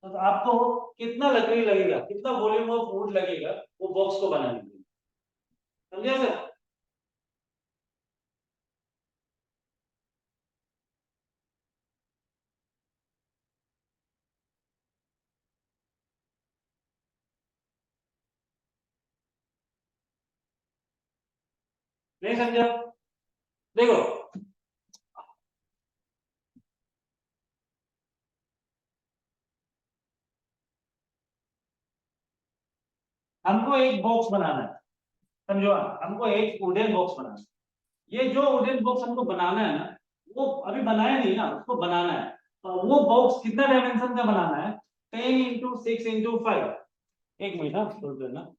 तो आपको कितना लकड़ी लगेगा, कितना वॉल्यूम ऑफ वुड लगेगा वो बॉक्स को बनाने के लिए? समझे सर? नहीं समझा? देखो, हमको एक बॉक्स बनाना है. समझो, हमको एक वुडन बॉक्स बनाना है. ये जो वुडन बॉक्स हमको बनाना है ना, वो अभी बनाया नहीं ना, उसको बनाना है. तो वो बॉक्स कितना डायमेंशन का बनाना है? 10 इंटू 6 इंटू 5. एक मिनट, हाँ छोड़ देना.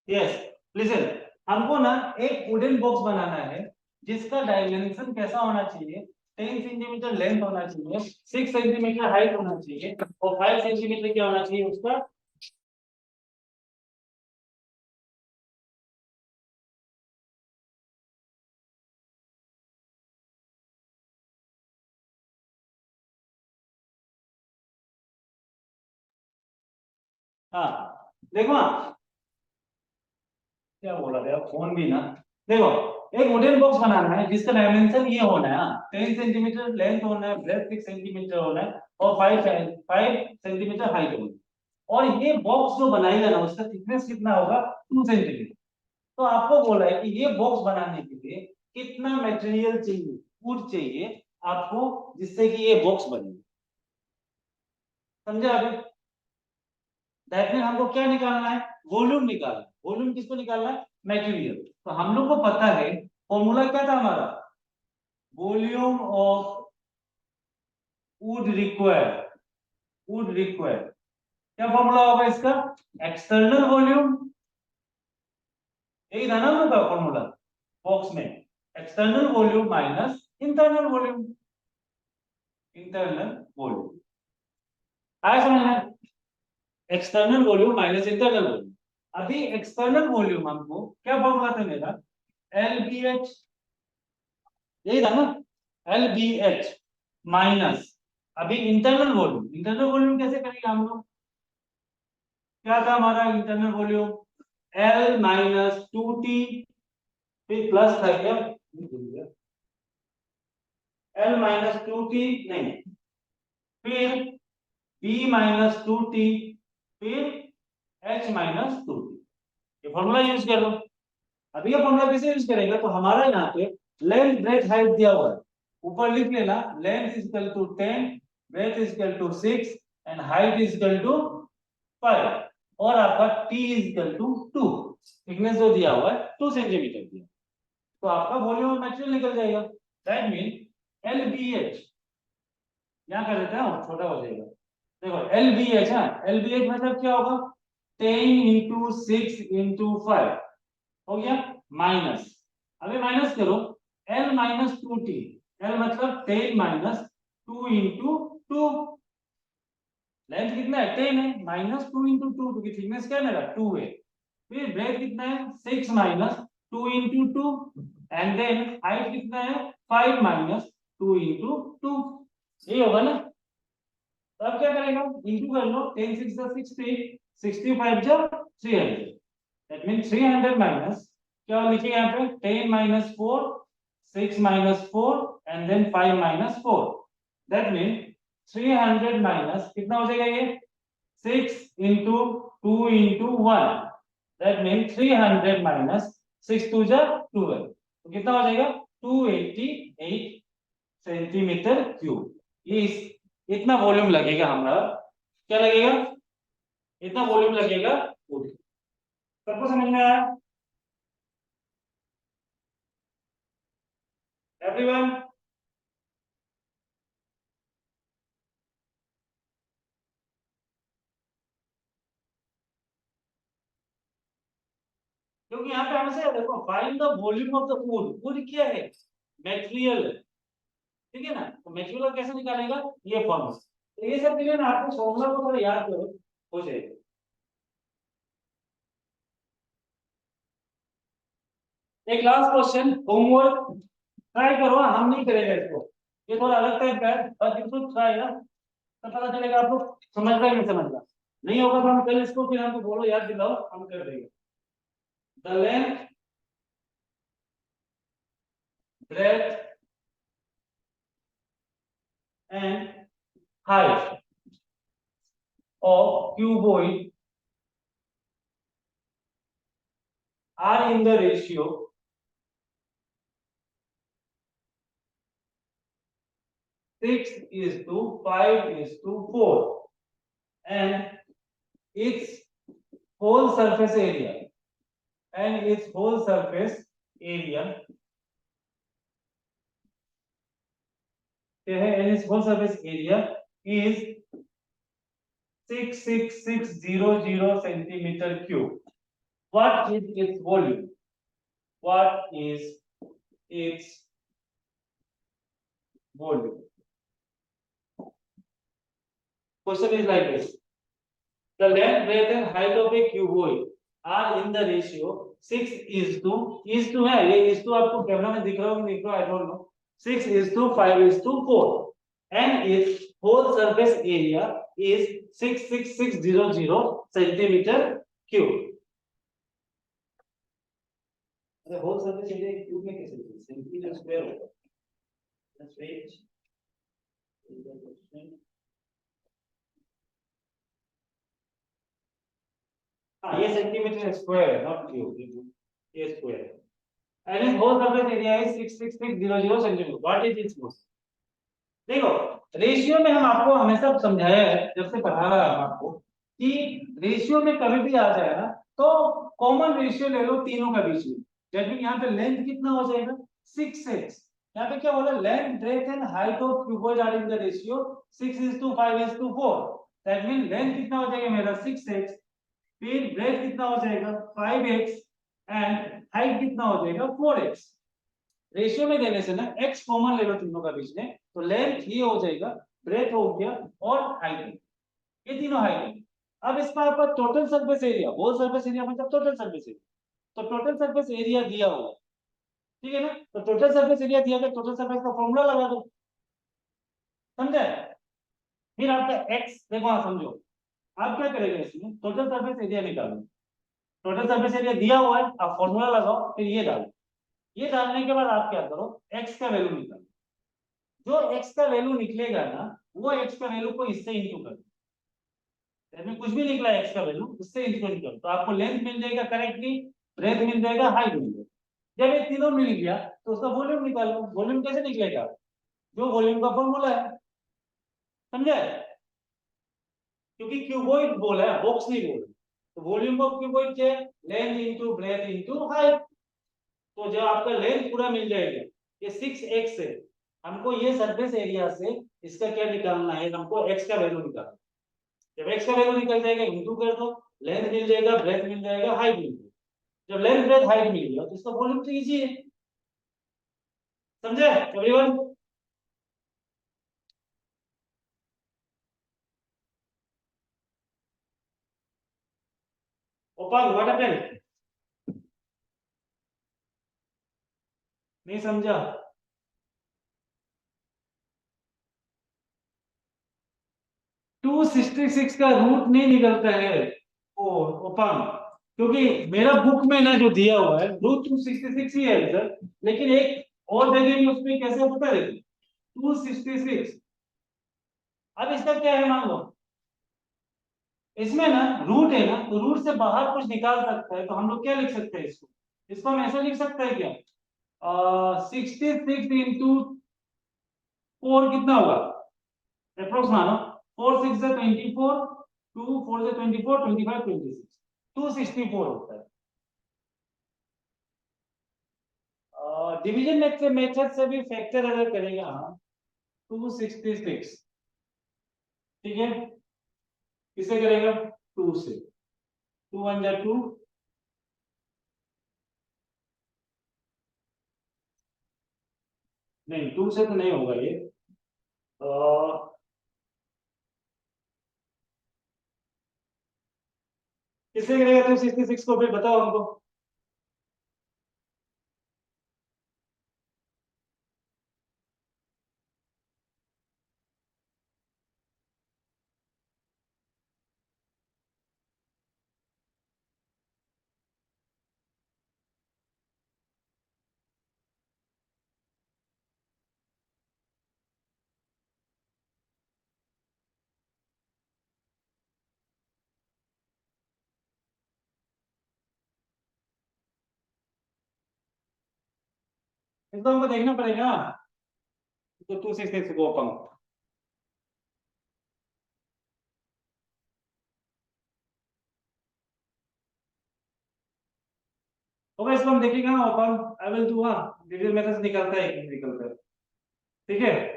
Yes, listen. हमको ना एक वुडन बॉक्स बनाना है जिसका डायमेंशन कैसा होना चाहिए? 10 सेंटीमीटर लेंथ होना चाहिए, 6 सेंटीमीटर हाइट होना चाहिए और 5 सेंटीमीटर क्या होना चाहिए उसका? हाँ देखो, क्या बोला था फोन भी ना. देखो, एक वुडन बॉक्स बनाना है जिसका डायमेंशन ये होना है. 10 सेंटीमीटर लेंथ होना है, ब्रेथ 6 सेंटीमीटर होना है और 5 सेंटीमीटर हाइट होना है. और ये बॉक्स जो बनाएगा ना उसका थिकनेस कितना होगा? 2 सेंटीमीटर. तो आपको बोला है कि ये बॉक्स बनाने के लिए कितना मटेरियल चाहिए, वुड चाहिए आपको, जिससे कि ये बॉक्स बने. समझा अभी? दैट मीन हमको क्या निकालना है? वॉल्यूम निकालना है. वॉल्यूम किसको निकालना है? मटेरियल. तो हम लोग को पता है फॉर्मूला क्या था हमारा? Volume of wood required. Wood required क्या फॉर्मूला होगा इसका? External volume. यही था ना हम लोग का फॉर्मूला बॉक्स में. External volume minus internal volume. Internal volume आया समझ में? External volume minus internal volume. अभी एक्सटर्नल वॉल्यूम हमको क्या फॉर्मूला था मेरा? L B H. यही था ना? एल बी एच माइनस अभी इंटरनल वॉल्यूम. इंटरनल वॉल्यूम कैसे करेंगे हम लोग? क्या था हमारा internal volume? L minus 2t, फिर प्लस था क्या? एल माइनस 2t नहीं, फिर b माइनस 2t, फिर h माइनस 2t. ये फॉर्मूला यूज कर लो. अभी ये फॉर्मूला कैसे यूज करेंगे? तो हमारा यहाँ पे लेंथ, ब्रेथ, हाइट दिया हुआ है. ऊपर लिख लेना, length is equal to 10, breadth is equal to 6 and height is equal to 5 और आपका t is equal to 2, thickness जो दिया हुआ है 2 सेंटीमीटर दिया, तो आपका वॉल्यूम ऑफ मटेरियल निकल जाएगा। दैट मीन LBH, यहाँ कर देते हैं छोटा हो जाएगा। देखो LBH है, LBH मतलब क्या होगा, 10 इंटू 6 इंटू 5 हो गया, माइनस, अभी माइनस करो, L माइनस 2T, L मतलब 10 माइनस 2 इंटू 2, लेंथ कितना है 10 है, माइनस 2 इंटू 2, क्योंकि थिकनेस क्या है मेरा 2 है, फिर ब्रेथ कितना है 6 minus 2 into 2 and then height कितना है 5 माइनस 2 इंटू 2, ये होगा ना। तो अब क्या करेगा, इंटू कर लो, 10 6 जा 60, 65 जा 300, दैट मीन 300 माइनस क्या लिखेगा यहाँ पे 10 minus 4, 6 minus 4 and then 5 minus 4, that mean 300 minus कितना हो जाएगा ये 6 into 2 into 1, that mean 300 minus 6 2 जा 12, तो कितना हो जाएगा 288 सेंटीमीटर क्यूब। ये इतना वॉल्यूम लगेगा हमारा, क्या लगेगा, इतना वॉल्यूम लगेगा। सबको समझ में आया एवरीवन? क्योंकि यहाँ पे हमसे देखो find the volume of the wood, would क्या है मटेरियल है, ठीक है ना, तो मटेरियल कैसे निकालेगा, ये फॉर्मूला, तो ये सब चीजें ना आपको फॉर्मूला को थोड़ा याद करो हो जाएगा। एक लास्ट क्वेश्चन होमवर्क ट्राई करो, हम नहीं करेंगे इसको, ये थोड़ा अलग टाइप का है, बस इसको ट्राई ना, तो पता चलेगा आपको समझ रहा है नहीं समझ रहा, नहीं होगा तो हम कल इसको फिर हमको बोलो याद दिलाओ, हम कर देंगे। The length breadth and height of cuboid are in the ratio 6:5:4 and its whole surface area and its whole surface area and its whole surface area is 66600 centimeter cube. What is its volume? What is its volume? Question is like this: the length, breadth, and height of a cuboid are in the ratio 6:, है ये is to आपको camera में दिख रहा हो नहीं दिख रहा, I don't know, 6:5:4 and its whole surface area is 66600 centimeter cube. अरे whole surface area क्यूब में कैसे सेंटीमीटर स्क्वायर होगा, let's wait. हाँ ये सेंटीमीटर स्क्वायर है नॉट क्यूब, ये स्क्वायर है and its whole surface area is 66600 centimeter. What is its volume? देखो रेशियो में हम आपको हमेशा समझाया है जब से पढ़ा रहा है आपको कि रेशियो में कभी भी आ जाए ना तो कॉमन रेशियो ले लो तीनों का बीच में, जैसे यहाँ पे लेंथ कितना हो जाएगा 6x, यहाँ पे क्या बोला length breadth and height of cuboid are in the ratio 6:5:4, that mean length कितना हो जाएगा मेरा 6x, फिर ब्रेथ कितना हो जाएगा 5x एंड हाइट कितना हो जाएगा 4x। रेशियो में देने से ना x कॉमन ले लो तीनों का बीच में, तो लेंथ ये हो जाएगा, ब्रेथ हो गया और हाइट, ये तीनों हाइट है। अब इसका आपका total surface area, whole surface area मतलब टोटल सरफेस एरिया, तो टोटल सरफेस एरिया दिया हुआ है, ठीक है ना, तो टोटल सरफेस एरिया दिया गया, टोटल सरफेस का फॉर्मूला लगा दो, समझे। फिर आपका x देखो, हाँ समझो, आप क्या करेंगे इसमें टोटल सरफेस एरिया निकालो, टोटल सरफेस एरिया दिया हुआ है, आप फॉर्मूला लगाओ, फिर ये डालो, ये डालने के बाद आप क्या करो x का वैल्यू निकालो, जो x का वैल्यू निकलेगा ना वो x का वैल्यू को इससे इंटू कर, कुछ भी निकला x का वैल्यू उससे इंटू कर, तो आपको लेंथ मिल जाएगा करेक्टली, ब्रेथ मिल जाएगा, हाइट मिल जाएगा। जब ये तीनों मिल गया तो उसका वॉल्यूम निकालो, वॉल्यूम कैसे निकलेगा, जो वॉल्यूम का फॉर्मूला है, समझे? क्योंकि क्यूबॉइड बोला है, बॉक्स नहीं बोला। तो वॉल्यूम ऑफ क्यूबॉइड क्या है? Length into breadth into height. तो जब आपका लेंथ पूरा मिल जाएगा, ये 6x है, हमको ये सरफेस एरिया से इसका क्या निकालना है? हमको x का वैल्यू निकालना है। जब x का वैल्यू निकल जाएगा, इंटू कर दो, लेंथ मिल जाएगा, ब्रेथ मिल जाएगा, हाइट मिल जाएगा। जब लेंथ ब्रेथ हाइट मिल गया तो इसका वॉल्यूम तो इजी है। समझे एवरीवन? Open what happened? नहीं समझा? 266 का रूट नहीं निकलता है ओ ओपन, क्योंकि मेरा बुक में ना जो दिया हुआ है रूट 266 ही है सर, लेकिन एक और जगह में उसमें कैसे होता है 266। अब इसका क्या है मान लो, इसमें ना रूट है ना, तो रूट से बाहर कुछ निकाल सकता है, तो हम लोग क्या लिख सकते हैं इसको? इसको हम ऐसा लिख सकते हैं क्या? 66 इंटू 4 कितना होगा अप्रोक्स मानो? 4 6 से 24, 2 4 से 24, 25 26, 264 होता है। डिवीजन मेथड से भी फैक्टर अगर करेगा हाँ, 266, ठीक है? किससे करेगा? 2 से। 2 1 जा 2, नहीं 2 से तो नहीं होगा ये। किससे करेगा 266 को? फिर बताओ हमको। इसको हमको देखना पड़ेगा, तो 266 को ओपन। होगा, इसको हम देखेंगे हाँ ओपन। आई विल डू हाँ, डिवीजन मेथड से निकलता है कि निकलता है, ठीक है?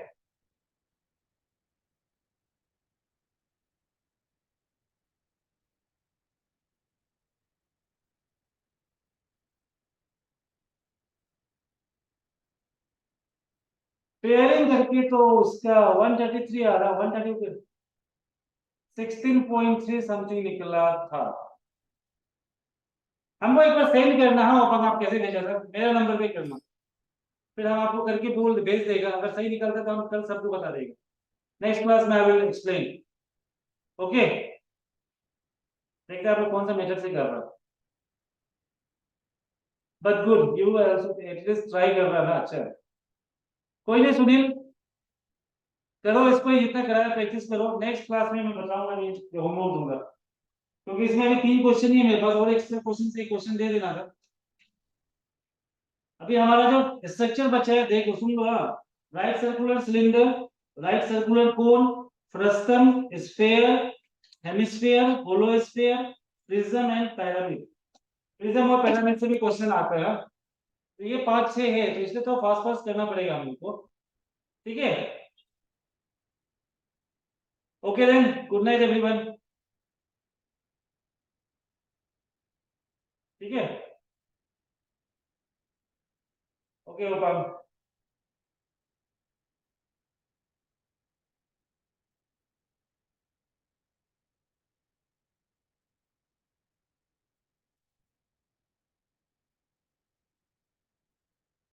पेयरिंग करके तो उसका 133 आ रहा, 130 16.3 समथिंग निकला था। हमको एक बार सेंड करना है ओपन, आप कैसे भेजा था मेरा नंबर पे करना, फिर हम आपको करके बोल भेज देगा। अगर सही निकलता तो हम कल सबको बता देंगे। नेक्स्ट क्लास में आई विल एक्सप्लेन। ओके, देखते हैं आप लोग कौन सा मेथड से कर रहा है। But good, you also at least try कर रहा है ना, अच्छा है। कोई नहीं सुनील, करो इसको, जितना कराया प्रैक्टिस करो। नेक्स्ट क्लास में मैं बताऊंगा, नहीं होमवर्क दूंगा, क्योंकि इसमें अभी 3 क्वेश्चन ही है मेरे पास, और एक्स्ट्रा क्वेश्चन से क्वेश्चन दे देना था। अभी हमारा जो स्ट्रक्चर बचा है देखो, सुन लो हाँ। Right circular cylinder, right circular cone, frustum, sphere, hemisphere, hollow sphere, prism and pyramid. Prism और पिरामिड से भी क्वेश्चन आता है। तो ये 5 6 है, तो इसलिए तो फास्ट फास्ट करना पड़ेगा हम लोग को, ठीक है? Okay then, good night everyone, ठीक है? Okay okay.